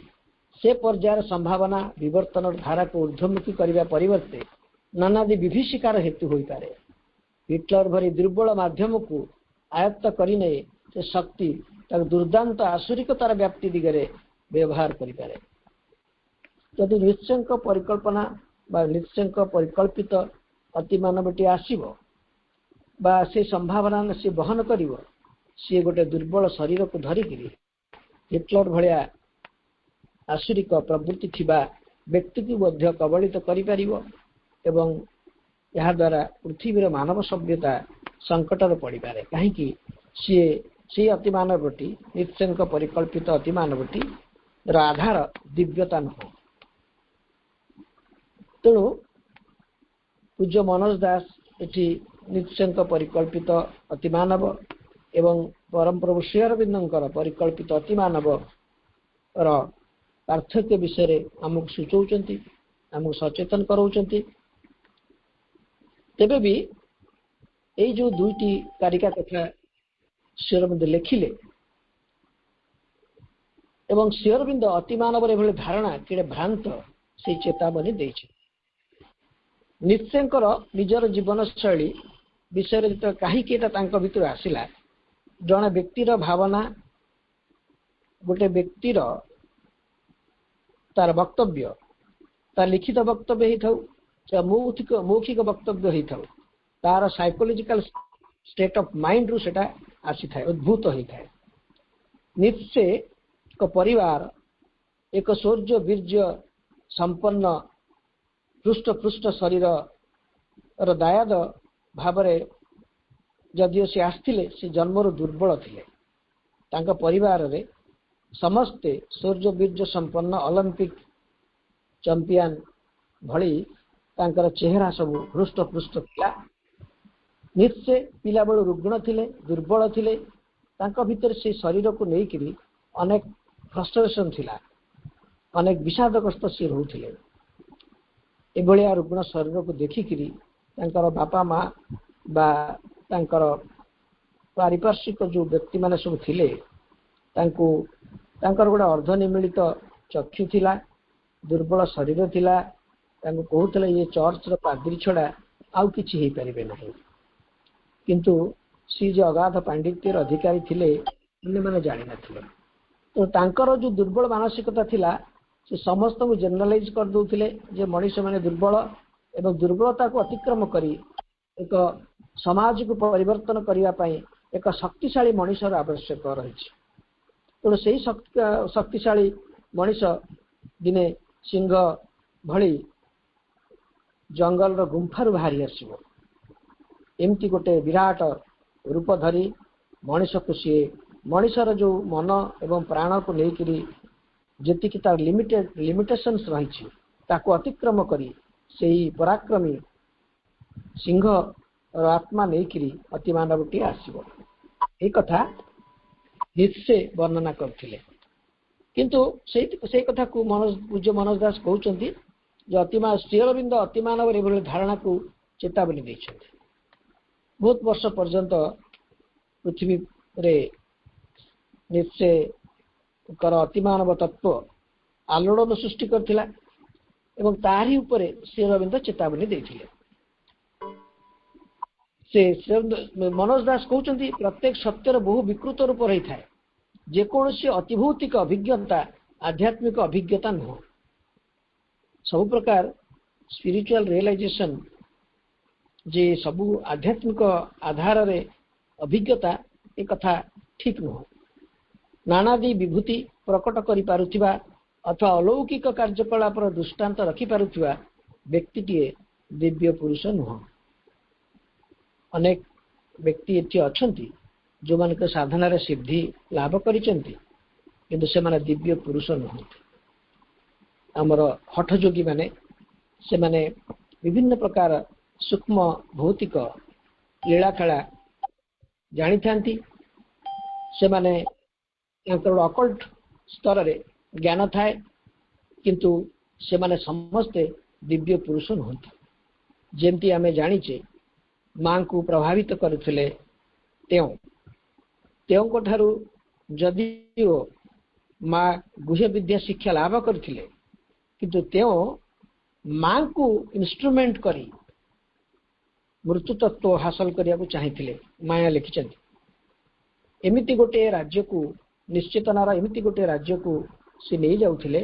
ସେ ପର୍ଯ୍ୟାୟର ସମ୍ଭାବନା ବିବର୍ତ୍ତନର ଧାରାକୁ ଊର୍ଦ୍ଧ୍ୱମୁଖୀ କରିବା ପରିବର୍ତ୍ତେ ନାନାଦି ବିଭୀଷିକାର ହେତୁ ହୋଇପାରେ। ହିଟଲର ଭଳି ଦୁର୍ବଳ ମାଧ୍ୟମକୁ ଆୟତ୍ତ କରିନେଇ ସେ ଶକ୍ତି ତାକୁ ଦୁର୍ଦ୍ଦାନ୍ତ ଆସୁରିକତାର ବ୍ୟାପ୍ତି ଦିଗରେ ବ୍ୟବହାର କରିପାରେ। ଯଦି ନିଶ୍ଚୟଙ୍କ ପରିକଳ୍ପନା ବା ନିଶ୍ଚୟଙ୍କ ପରିକଳ୍ପିତ ଅତିମାନବଟି ଆସିବ ବା ସେ ସମ୍ଭାବନା ସେ ବହନ କରିବ, ସିଏ ଗୋଟେ ଦୁର୍ବଳ ଶରୀରକୁ ଧରିକିରି ହିଟଲର ଭଳିଆ ଆସୁରିକ ପ୍ରବୃତ୍ତି ଥିବା ବ୍ୟକ୍ତିକୁ ମଧ୍ୟ କବଳିତ କରିପାରିବ ଏବଂ ଏହାଦ୍ୱାରା ପୃଥିବୀର ମାନବ ସଭ୍ୟତା ସଙ୍କଟରେ ପଡ଼ିପାରେ। କାହିଁକି? ସିଏ ସେଇ ଅତିମାନବଟି, ନିଶ୍ଚୟଙ୍କ ପରିକଳ୍ପିତ ଅତିମାନବଟି ର ଆଧାର ଦିବ୍ୟତା ନୁହଁ। ତେଣୁ ପୂଜ୍ୟ ମନୋଜ ଦାସ ଏଠି ନିଶ୍ଚୟଙ୍କ ପରିକଳ୍ପିତ ଅତିମାନବ ଏବଂ ପରମ ପ୍ରଭୁ ଶ୍ରୀ ଅରବିନ୍ଦଙ୍କର ପରିକଳ୍ପିତ ଅତିମାନବର ପାର୍ଥକ୍ୟ ବିଷୟରେ ଆମକୁ ସୂଚଉଛନ୍ତି, ଆମକୁ ସଚେତନ କରାଉଛନ୍ତି। ତେବେ ବି ଏଇ ଯେଉଁ ଦୁଇଟି କାରିକା କଥା ଶ୍ରୀ ଅରବିନ୍ଦ ଲେଖିଲେ ଏବଂ ଶ୍ରୀ ଅରବିନ୍ଦ ଅତିମାନବର ଏଭଳି ଧାରଣା କେଡ଼େ ଭ୍ରାନ୍ତ, ସେଇ ଚେତାବନୀ ଦେଇଛନ୍ତି। ନିଶ୍ଚୟଙ୍କର ନିଜର ଜୀବନ ଶୈଳୀ ବିଷୟରେ ଯେତେବେଳେ କାହିଁକି ଏଟା ତାଙ୍କ ଭିତରୁ ଆସିଲା, ଜଣେ ବ୍ୟକ୍ତିର ଭାବନା, ଗୋଟେ ବ୍ୟକ୍ତିର ତାର ବକ୍ତବ୍ୟ, ତାର ଲିଖିତ ବକ୍ତବ୍ୟ ହେଇଥାଉ, ମୌଖିକ ବକ୍ତବ୍ୟ ହେଇଥାଉ, ତାର ସାଇକୋଲୋଜିକାଲ ଷ୍ଟେଟ୍ ଅଫ୍ ମାଇଣ୍ଡରୁ ସେଟା ଆସିଥାଏ, ଉଦ୍ଭୂତ ହେଇଥାଏ। ନିଶ୍ଚେ ଏକ ପରିବାର ଏକ ଶୌର୍ଯ୍ୟ ବୀର୍ଯ୍ୟ ସମ୍ପନ୍ନ ହୃଷ୍ଟପୃଷ୍ଟ ଶରୀରର ଦାୟାଦ ଭାବରେ ଯଦିଓ ସେ ଆସିଥିଲେ, ସେ ଜନ୍ମରୁ ଦୁର୍ବଳ ଥିଲେ। ତାଙ୍କ ପରିବାରରେ ସମସ୍ତେ ଶୌର୍ଯ୍ୟ ବୀର୍ଯ୍ୟ ସମ୍ପନ୍ନ ଅଲିମ୍ପିକ ଚମ୍ପିଆନ ଭଳି ତାଙ୍କର ଚେହେରା ସବୁ ହୃଷ୍ଟପୃଷ୍ଟ ଥିଲା। ନିଶ୍ଚେ ପିଲାବେଳୁ ରୁଗ୍ଣ ଥିଲେ, ଦୁର୍ବଳ ଥିଲେ। ତାଙ୍କ ଭିତରେ ସେ ଶରୀରକୁ ନେଇକରି ଅନେକ ଫ୍ରଷ୍ଟ୍ରେସନ ଥିଲା, ଅନେକ ବିଷାଦଗ୍ରସ୍ତ ସେ ରହୁଥିଲେ। ଏଭଳିଆ ରୁଗ୍ଣ ଶରୀରକୁ ଦେଖିକିରି ତାଙ୍କର ବାପା ମା ବା ତାଙ୍କର ପାରିପାର୍ଶ୍ୱିକ ଯୋଉ ବ୍ୟକ୍ତିମାନେ ସବୁ ଥିଲେ, ତାଙ୍କର ଗୋଟେ ଅର୍ଦ୍ଧନିମିଳିତ ଚକ୍ଷୁ ଥିଲା, ଦୁର୍ବଳ ଶରୀର ଥିଲା। ତାଙ୍କୁ କହୁଥିଲେ ଇଏ ଚର୍ଚ୍ଚର ପାଦ୍ରୀ ଛଡ଼ା ଆଉ କିଛି ହେଇପାରିବେ ନାହିଁ। କିନ୍ତୁ ସେ ଯେ ଅଗାଧ ପାଣ୍ଡିତ୍ୟର ଅଧିକାରୀ ଥିଲେ ଅନ୍ୟମାନେ ଜାଣିନଥିଲେ। ତ ତାଙ୍କର ଯୋଉ ଦୁର୍ବଳ ମାନସିକତା ଥିଲା, ସେ ସମସ୍ତଙ୍କୁ ଜେନେରାଲାଇଜ କରିଦେଉଥିଲେ ଯେ ମଣିଷମାନେ ଦୁର୍ବଳ, ଏବଂ ଦୁର୍ବଳତାକୁ ଅତିକ୍ରମ କରି ଏକ ସମାଜକୁ ପରିବର୍ତ୍ତନ କରିବା ପାଇଁ ଏକ ଶକ୍ତିଶାଳୀ ମଣିଷର ଆବଶ୍ୟକ ରହିଛି। ତେଣୁ ସେହି ଶକ୍ତିଶାଳୀ ମଣିଷ ଦିନେ ସିଂହ ଭଳି ଜଙ୍ଗଲର ଗୁମ୍ଫାରୁ ବାହାରି ଆସିବ। ଏମିତି ଗୋଟେ ବିରାଟ ରୂପ ଧରି ମଣିଷକୁ ସିଏ ମଣିଷର ଯୋଉ ମନ ଏବଂ ପ୍ରାଣକୁ ନେଇକରି ଯେତିକି ତାର ଲିମିଟେସନ୍ସ ରହିଛି ତାକୁ ଅତିକ୍ରମ କରି ସେହି ପରାକ୍ରମୀ ସିଂହର ଆତ୍ମା ନେଇକରି ଅତିମାନବଟିଏ ଆସିବ। এই କଥା ନିଶ୍ଚେ ବର୍ଣ୍ଣନା କରିଥିଲେ। କିନ୍ତୁ ସେଇ କଥାକୁ ପୂଜ୍ୟ ମନୋଜ ଦାସ କହୁଛନ୍ତି ଯେ ଶ୍ରୀ ଅରବିନ୍ଦ ଅତିମାନବର ଏଭଳି ଧାରଣାକୁ ଚେତାବନୀ ଦେଇଛନ୍ତି। ବହୁତ ବର୍ଷ ପର୍ଯ୍ୟନ୍ତ ପୃଥିବୀରେ ନିଶ୍ଚେଙ୍କର ଅତିମାନବ ତତ୍ତ୍ୱ ଆଲୋଡ଼ନ ସୃଷ୍ଟି କରିଥିଲା ଏବଂ ତାହାରି ଉପରେ ଶ୍ରୀ ଅରବିନ୍ଦ ଚେତାବନୀ ଦେଇଥିଲେ। ମନୋଜ ଦାସ କହୁଛନ୍ତି ପ୍ରତ୍ୟେକ ସତ୍ୟର ବହୁ ବିକୃତ ରୂପ ରହିଥାଏ। ଯେକୌଣସି ଅତିଭୌତିକ ଅଭିଜ୍ଞତା ଆଧ୍ୟାତ୍ମିକ ଅଭିଜ୍ଞତା ନୁହଁ। ସବୁ ପ୍ରକାର ସ୍ପିରିଚୁଆଲ ରିଏଲାଇଜେସନ ଯେ ସବୁ ଆଧ୍ୟାତ୍ମିକ ଆଧାରରେ ଅଭିଜ୍ଞତା, ଏ କଥା ଠିକ ନୁହଁ। ନାନାଦି ବିଭୂତି ପ୍ରକଟ କରିପାରୁଥିବା ଅଥବା ଅଲୌକିକ କାର୍ଯ୍ୟକଳାପର ଦୃଷ୍ଟାନ୍ତ ରଖିପାରୁଥିବା ବ୍ୟକ୍ତିଟିଏ ଦିବ୍ୟ ପୁରୁଷ ନୁହଁ। ଅନେକ ବ୍ୟକ୍ତି ଏଠି ଅଛନ୍ତି ଯେଉଁମାନଙ୍କ ସାଧନାରେ ସିଦ୍ଧି ଲାଭ କରିଛନ୍ତି, କିନ୍ତୁ ସେମାନେ ଦିବ୍ୟ ପୁରୁଷ ନୁହନ୍ତି। ଆମର ହଠଯୋଗୀ ମାନେ ସେମାନେ ବିଭିନ୍ନ ପ୍ରକାର ସୂକ୍ଷ୍ମ ଭୌତିକ ଲୀଳାଖେଳା ଜାଣିଥାନ୍ତି। ସେମାନେ ତାଙ୍କର ଅକଲ୍ଟ ସ୍ତରରେ ଜ୍ଞାନ ଥାଏ, କିନ୍ତୁ ସେମାନେ ସମସ୍ତେ ଦିବ୍ୟ ପୁରୁଷ ନୁହନ୍ତି। ଯେମିତି ଆମେ ଜାଣିଛେ ମାଙ୍କୁ ପ୍ରଭାବିତ କରୁଥିଲେ ତେଉଙ୍କ ଠାରୁ ଯଦିଓ ମା ଗୁହ୍ୟ ବିଦ୍ୟା ଶିକ୍ଷା ଲାଭ କରିଥିଲେ, କିନ୍ତୁ ତେଉ ମାଙ୍କୁ ଇନଷ୍ଟ୍ରୁମେଣ୍ଟ କରି ମୃତ୍ୟୁ ତତ୍ତ୍ୱ ହାସଲ କରିବାକୁ ଚାହିଁଥିଲେ। ମାୟା ଲେଖିଛନ୍ତି ଏମିତି ଗୋଟିଏ ରାଜ୍ୟକୁ, ନିଶ୍ଚେତନାର ଏମିତି ଗୋଟିଏ ରାଜ୍ୟକୁ ସେ ନେଇଯାଉଥିଲେ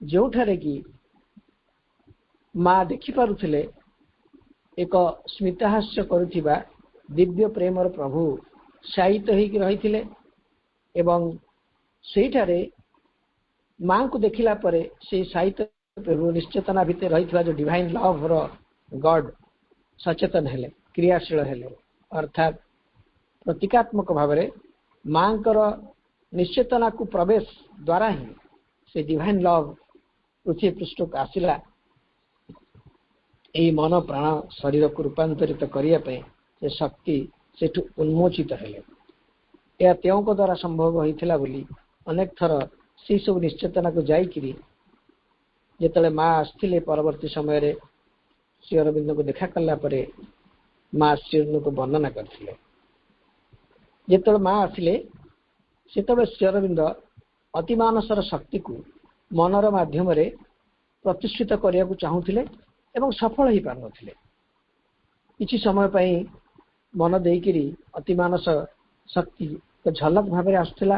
ଯେଉଁଠାରେ କି ମା ଦେଖିପାରୁଥିଲେ ଏକ ସ୍ମିତାହାସ୍ୟ କରୁଥିବା ଦିବ୍ୟ ପ୍ରେମର ପ୍ରଭୁ ଶାୟିତ ହେଇକି ରହିଥିଲେ। ଏବଂ ସେଇଠାରେ ମାଙ୍କୁ ଦେଖିଲା ପରେ ସେଇ ଶାୟିତ ପ୍ରଭୁ ନିଶ୍ଚେତନା ଭିତରେ ରହିଥିବା ଯେଉଁ ଡିଭାଇନ୍ ଲଭ୍ର ଗଡ୍ ସଚେତନ ହେଲେ, କ୍ରିୟାଶୀଳ ହେଲେ। ଅର୍ଥାତ୍ ପ୍ରତୀକାତ୍ମକ ଭାବରେ ମାଙ୍କର ନିଶ୍ଚେତନାକୁ ପ୍ରବେଶ ଦ୍ୱାରା ହିଁ ସେ ଡିଭାଇନ୍ ଲଭ୍ ପୃଥିବୀ ପୃଷ୍ଠକୁ ଆସିଲା। ଏହି ମନ ପ୍ରାଣ ଶରୀରକୁ ରୂପାନ୍ତରିତ କରିବା ପାଇଁ ସେ ଶକ୍ତି ସେଠୁ ଉନ୍ମୋଚିତ ହେଲେ। ଏହା ତେଉଙ୍କ ଦ୍ୱାରା ସମ୍ଭବ ହୋଇଥିଲା ବୋଲି ଅନେକ ଥର ସେଇ ସବୁ ନିଶ୍ଚେତନାକୁ ଯାଇକିରି ଯେତେବେଳେ ମା ଆସିଥିଲେ ପରବର୍ତ୍ତୀ ସମୟରେ ଶ୍ରୀ ଅରବିନ୍ଦଙ୍କୁ ଦେଖା କଲା ପରେ ମା ଶ୍ରୀ ଅରବିନ୍ଦଙ୍କୁ ବର୍ଣ୍ଣନା କରିଥିଲେ। ଯେତେବେଳେ ମା ଆସିଲେ ସେତେବେଳେ ଶ୍ରୀ ଅରବିନ୍ଦ ଅତିମାନସର ଶକ୍ତିକୁ ମନର ମାଧ୍ୟମରେ ପ୍ରତିଷ୍ଠିତ କରିବାକୁ ଚାହୁଁଥିଲେ एवं सफल हो पार नथिले किछि समय पई मन देइकिरी अति मानस शक्ति तो झलक भाव में आसुला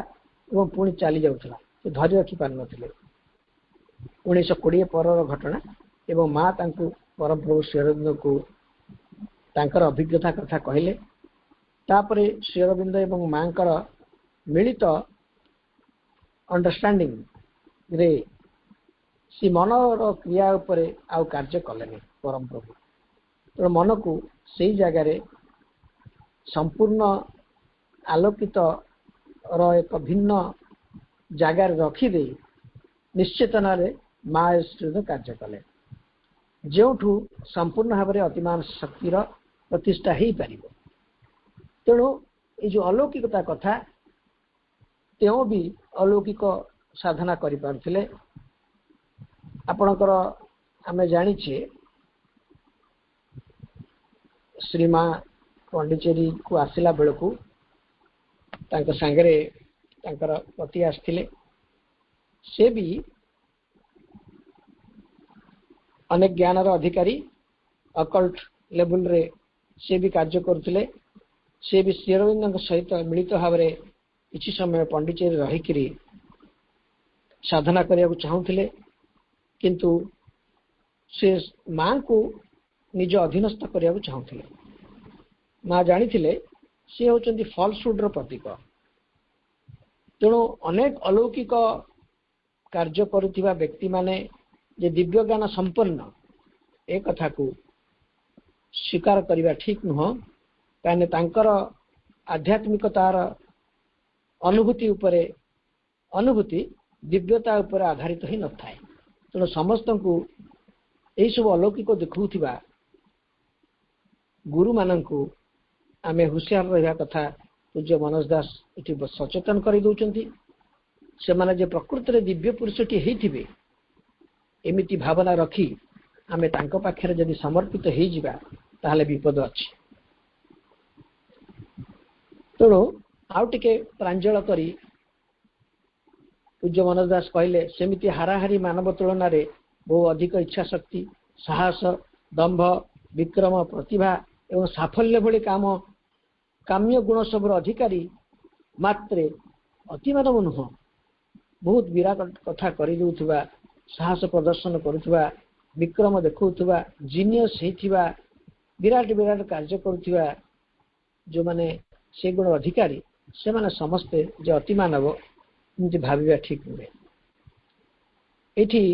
एवं पुणी चली जाऊला धरी रखी पार नथिले 1920 पर घटना एवं माँ तांकु परम प्रभु श्री अरविंद को तांकर अभिज्ञता कथा कहले तापरे श्री अरविंद एवं माँ मिलित अंडरस्टैंडिंग रे सी मनर क्रिया उपरे आउ कार्य कलेनी परम प्रभु तो मन को सही जगार संपूर्ण आलोकित एक भिन्न जगार रखिदे निश्चेतना रे माँ कार्य कले जो संपूर्ण भाव में अतिमान शक्तिर प्रतिष्ठा हो पार तेणु ये जो अलौकिकता कथा तेओ भी अलौकिक साधना करि पारुथिले आपणकर आमे जानिछे श्रीमा पंडिचेरी को आसिला बेलकू तांको सांगरे तांकर पति आस्थिले से भी अनेक ज्ञानर अधिकारी अकल्ट लेवल रे से भी कार्य करुथिले से भी श्री अरविंद सहित मिलित भाव में किसी समय पंडिचेरी रहीकि साधना करने को चाहूले किंतु से माँ को निज अधीनस्थ करने को चाहूले माँ जानी सी होचंदी फॉल्सहुड रो प्रतीक तेणु अनेक अलौकिक कार्य करुथिबा व्यक्ति माने जे दिव्य ज्ञान संपन्न ए कथा को स्वीकार करने ठीक नुह कहीं तांकर आध्यात्मिकतार अनुभूति उपरे अनुभूति दिव्यता उपरे आधारित ही न थाए तेणु समस्त को यही सब अलौकिक देखुवा गुरु मानू आमे हुशियार रहा कथा पूज्य मनोज दास ये सचेतन कर दौरान से माने जे प्रकृति रे दिव्य पुरुषटी होइथिबे एमिति भावना रखी आमे तांको पाखरे जदि समर्पित हो जिबा ताहले विपद अछि तेणु आउ टिके प्रांजल करी पूज्य मनोज दास कहले सेमिति हाराहारी मानव तुलन रे बहु अधिक इच्छा शक्ति साहस दंभ विक्रम प्रतिभा एवं साफल्य भली काम काम्य गुण सबर अधिकारी मात्रे अति मानव नुह बहुत विराट कथा कर साहस प्रदर्शन करुवा विक्रम देखुवा जीनियस होइथिबा विराट विराट कार्य करुवा जो माने से गुण अधिकारी से माने समस्ते जे अति मानव एमती भाविबा ठीक नुहे एठी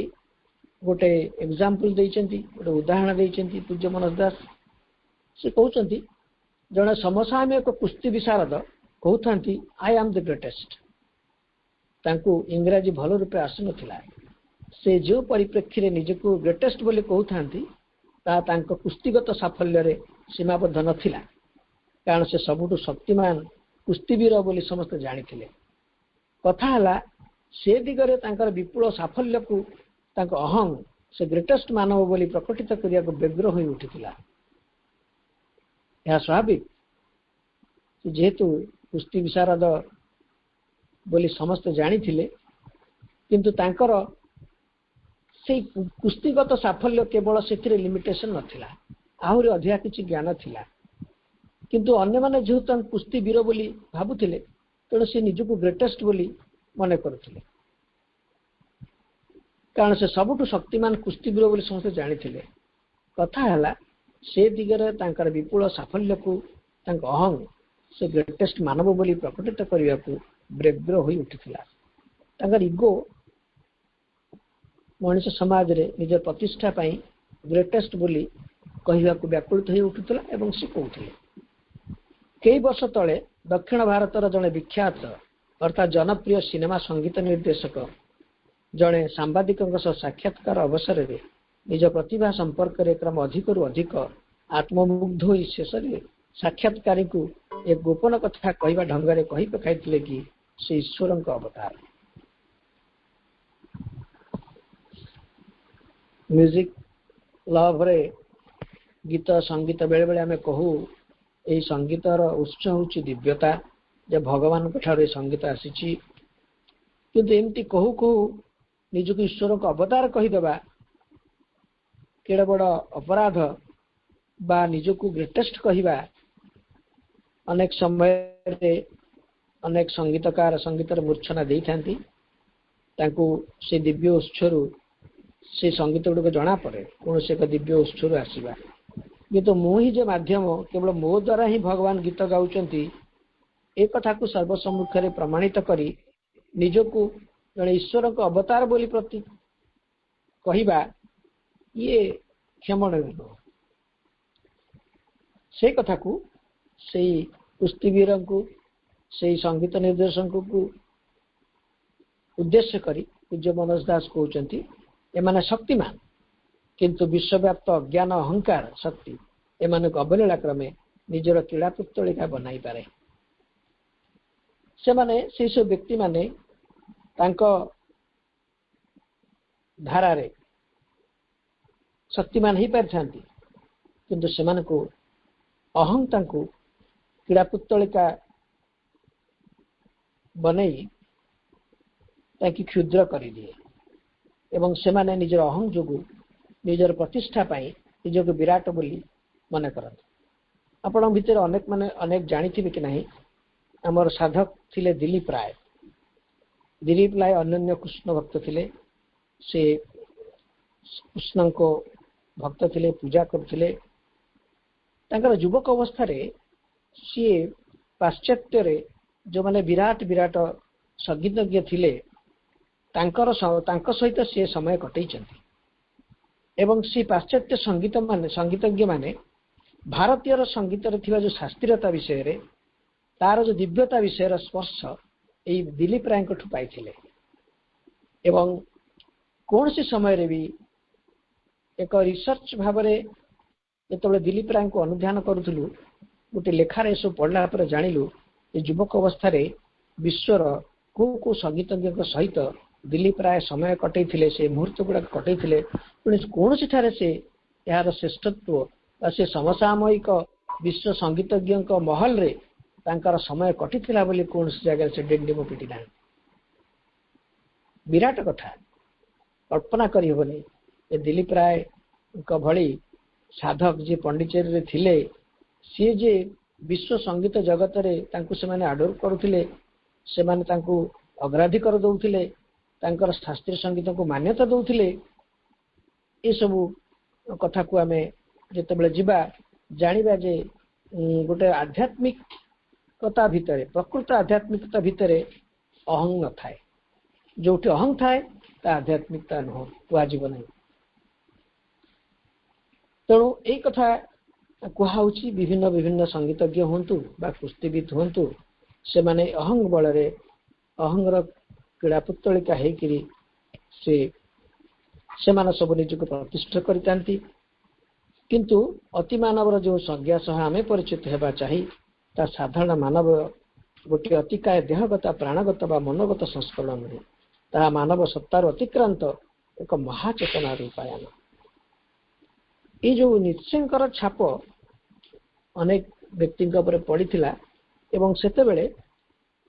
गोटे एग्जांपल देइचंती गोटे उदाहरण देइचंती पूज्य मनोज दास से कहउचंती जने समसामयिक कुस्ती विशारद कहउथांती आई एम द ग्रेटेस्ट तांको इंग्रजी भल रूपे आसुनथिला से जो परिप्रेक्षी निजको ग्रेटेस्ट बोली कहउथांती ता तांको कुस्तीगत साफल्य रे सीमाबद्ध नथिला कारण से सबुठु शक्तिमान कुस्तीवीर बोली समस्त जानिथिले कथा हला से दिगरे तांकर विपुल साफल्य को तांको अहं से ग्रेटेस्ट मानव बोली प्रकटित करिया को व्यग्र होई उठिथिला यह स्वाभाविक जेहेतु कुस्ती विशारद बोली समस्त जानिथिले किंतु तांकर से कुस्तीगत साफल्य केवल से लिमिटेशन नथिला आहुरी अधिका किछि ज्ञान थिला किंतु अन्य माने जेहेतु कुस्ती वीर बोली भाबुथिले तेणु से निजको ग्रेटेस्ट बोली मन करुथिले कारण से सबुठु शक्तिमान कुस्ती वीर बोली समस्त जानिथिले कथा हला से दिगरे तांकर विपुल साफल्य को तांक अहं से ग्रेटेस्ट मानव बोली प्रकटित करने को व्यग्र होई उठिथिला तांकर इगो मनुष्य समाज रे निज प्रतिष्ठा पाई ग्रेटेस्ट बोली कहवा को व्याकुलित हो उठुथिला एवं से कहउथिले कई वर्ष तले दक्षिण भारतर जड़े विख्यात अर्थात जनप्रिय सिनेमा संगीत निर्देशक जड़े सांबादिक साक्षात्कार अवसर में निज प्रतिभा संपर्क में क्रम अधिक अधिक आत्ममुग्ध हो शेष साक्षात्कारी को एक गोपन कथा कहवा ढंग कही पकाई कि से ईश्वर अवतार म्यूजिक लव रे गीत संगीत बेले बेले आमे कहू यही संगीतर उत्स होची दिव्यता जे भगवान ठारे संगीत आसीची किंतु एमती कहू कहू निजको ईश्वर को अवतार कहीदेवा केड़े बड़ अपराध बा निजको ग्रेटेस्ट कहवा अनेक समय अनेक संगीतकार संगीतर मूर्छना दे था से दिव्य उत्सर से संगीत गुड़िक जना पड़े कौन से एक दिव्य उत्सर आसवा किंतु मुझे जो माध्यम केवल मो द्वारा ही भगवान गीत गाँच एक कथा को सर्वसम्मुख में प्रमाणित करी निजको जड़े ईश्वर को अवतार बोली प्रति कहवा ये क्षमणीय नुह से कथा को से कुस्तीवीर को से संगीत निर्देशक को उद्देश्य करी पूज्य मनोज दास कहते एमाने शक्तिमान किंतु विश्वव्याप्त अज्ञान अहंकार शक्ति एम अवहेला क्रमे निजर क्रीड़ा पुतलिका बनाई पारे से माने से सब व्यक्ति माने तांको धारा रे शक्तिमान ही पारि थांती किंतु सेमान को अहं तांको क्रीड़ा पुतलिका बनई ताकि क्षुद्र कर दिए एवं सेमाने निजर अहं जोगु निजर प्रतिष्ठा पाई निजको विराट बोली मन करते आपण भितर अनेक माने अनेक जानी कि नहीं आमर साधक थिले दिलीप राय अनन्य कृष्ण भक्त थिले से कृष्ण को भक्त थिले पूजा करथिले तांकर युवक अवस्था रे सी पाश्चात्य रे जो माने विराट विराट संगीतज्ञ थिले तांकर सहित से समय कटई एवं से पाश्चात्य संगीतज्ञ माने भारतीय संगीत जो शास्त्रीयता विषय रे तार जो दिव्यता विषय स्पर्श यही दिलीप राय पाई एवं कौन सी समय रे भी एक रिसर्च भाव जो दिलीप राय को अनुध्यान करूँ गोटे लेखार सब पढ़ला पर जानलु युवक अवस्था विश्वर को संगीतज्ञ सहित दिलीप राय समय कटई से मुहूर्त गुड़ा कटई कौन से यार श्रेष्ठत्व से समसामयिक विश्व संगीतज्ञ महल रे तांकर समय कटि बोली कौन जगह से डेंडिम पिटी ना विराट कथा कल्पना करहबनी दिलीप राय भली साधक जी पांडिचेरी रे थिले सी जे विश्व संगीत जगत रे तांकु से माने आडर करुथिले से माने तांकु अग्राधिकार दउथिले तांकर शास्त्रीय संगीत को मान्यता दउथिले ए सब कथा को आमे जेतेबेले जिबा जानिबा जे गोटे आध्यात्मिकता भितरे प्रकृत आध्यात्मिकता भितरे अहं न थाए जोठी अहं थाए ता आध्यात्मिकता न हो वाजिब नहीं तेणु यही कथा कहुच्छी विभिन्न विभिन्न संगीतज्ञ हूँ बा कुस्तीविद हूँ से माने अहंग बल अहंगर क्रीड़ा पुतलिका होकर से सब निजक प्रतिष्ठा करता किंतु अति मानवर जो संज्ञा सह आम परिचित होगा चाहिए ता साधारण मानव गोटे अतिकाय देहगत प्राणगत बा मनोगत संस्करण नुहे ता मानव सत्तार अतिक्रांत एक महाचेतना रूपायन ये जो निश्चयकर छाप अनेक व्यक्ति पड़ी एवं सेतेबेले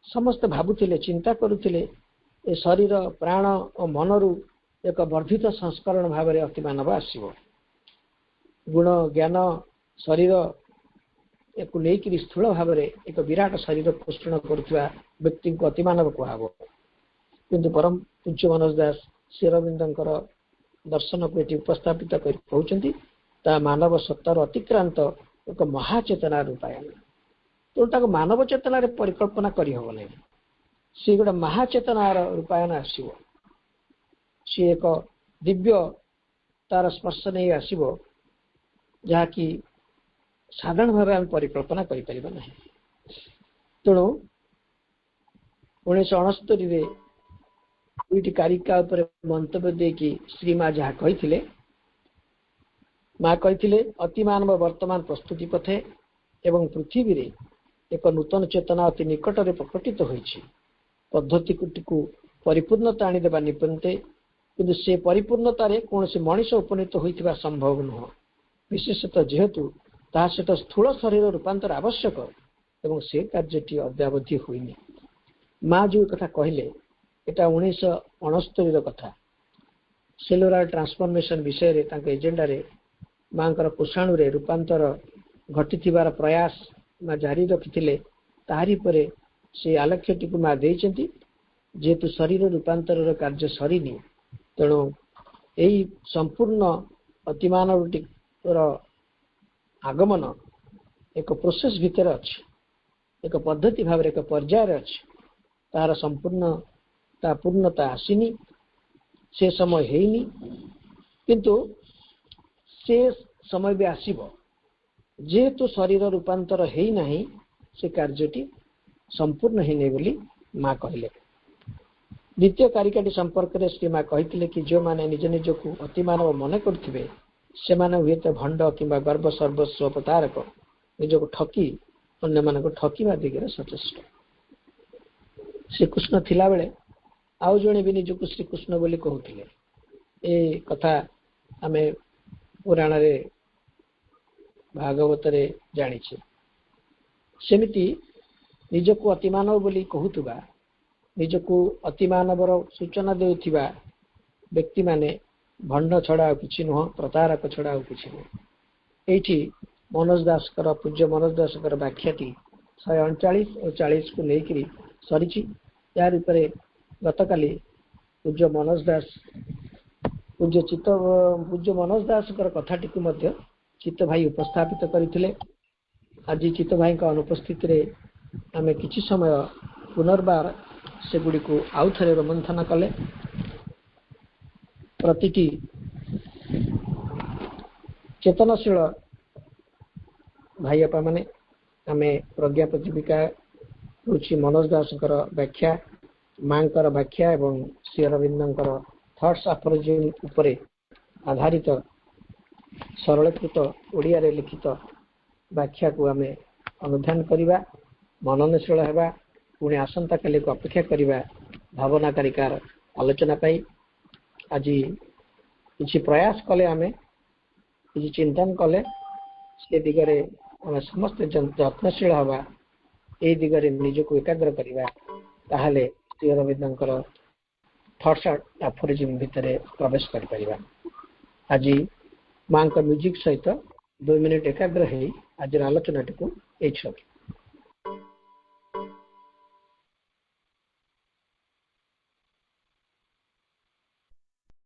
समस्त भावुले चिंता करुले ए शरीर प्राण और मनरु एक वर्धित संस्करण भाव में अति मानव आसव गुण ज्ञान शरीर एक लेकिन स्थूल भाव में एक विराट शरीर पोषण करुवा व्यक्ति को अति मानव कहब किंतु परम पूज्य मनोज दास श्री अरविंदर दर्शन को ये उपस्थापित कहते ता मानव सत्तार अतिक्रांत एक महाचेतना रूपायन तो मानव चेतना परिकल्पना करहब नहीं सी गोटे महाचेतनार रूपायन आसव सी एक दिव्य तार स्पर्श नहीं आसव जहाँकि साधारण भाव आम परिकल्पना करें ना तेणु 1969 दुईटी कारिका मंतव्य देकी श्री माँ जहाँ कही माँ कही अति मानव वर्तमान प्रस्तुति पथे एवं पृथ्वी रे एक नूतन चेतना अति निकट में प्रकटित होइछि पद्धति को परिपूर्णता आनीदेवा निपन्ते किंतु से परिपूर्णतार कौन से मनीष उपनीत होइथिबा संभव नुह विशेषतः जेहेतु ताहा सहित स्थूल शरीर रूपांतर आवश्यक एवं से कार्यटी अद्यावधि होइनि माँ जो कथा कहले एटा 1969 कथा सेलुलार ट्रांसफॉर्मेशन विषय रे तांके एजेंडा रे मांकर कोषाणु रे रूपांतर घटिथिबार प्रयास मा जारी रखिथिले ताहारी परे से आलक्ष्यटी को मा देइचंती जेतु शरीर रूपांतर कार्य सरीनी तेणु यही संपूर्ण अतिमानवटी आगमन एक प्रोसेस भितर अच्छी एक पद्धति भाव एक पर्यायर अच्छी तार संपूर्णता पूर्णता आसीनी से समय हेनी किंतु से समय भी आसीबो जेतु शरीर रूपांतर हेई नाही से कार्यटी संपूर्ण हेने बोली माँ कहले। द्वितीय कारिकाटी संपर्क में श्री माँ कहते कि जो माने निज निज को अतिमानव मन करथिबे से माने हुए तो भंड किंबा गर्भ सर्वस्व प्रतारक निज को ठकी अन्य मानक ठकीबा दिगरे सचेष्ट। श्रीकृष्ण थिला बेले आउ जणे भी निजको श्रीकृष्ण बोली कहूथिले ए कथा आमे पुराण रे भागवत रे जानिछे। सेमिति निजको अतिमानव बोली कहूतबा निजको अतिमानवर सूचना देउथिबा व्यक्ति माने भंड छड़ा किछि नुह प्रतारक छड़ा किछि नुह। एठी मनोज दास पूज्य मनोज दास व्याख्याटी 139 और 40 को लेकरी सरीची। यार उपरे गतकाली पूज्य मनोज दास पूज्य मनोज दास कथाटी को मध्य चित्त भाई उपस्थापित करथिले। आज चित्त भाई का अनुपस्थिति रे आमे किछि समय पुनर्बार से गुडी को आउ थरे रोमंथन कले। प्रतिटी चेतनशील भाई आपा माने आमे प्रज्ञा प्रतिबिका रुचि मनोज दास व्याख्या मांकर व्याख्या एवं श्री अरविंदर थॉट्स अफोरिज्म उपरे आधारित सरलीकृत ओडिया रे लिखित व्याख्या को आमे अनुध्यान करिबा मननशील हेबा पुणे आसंता काली को अपेक्षा करिबा भावनाकारिकार आलोचना पाई आज किसी प्रयास कले आमे किसी चिंतन कले से दिगरे आमे समस्त यत्नशील हवा ए दिगरे निजको एकाग्र करिबा ताहले श्री अरविंदर थॉट्स अफोरिज्म भितरे प्रवेश करि परिबा। आज मां का म्यूजिक सहित 2 मिनिट एकाग्र है आज आलोचना को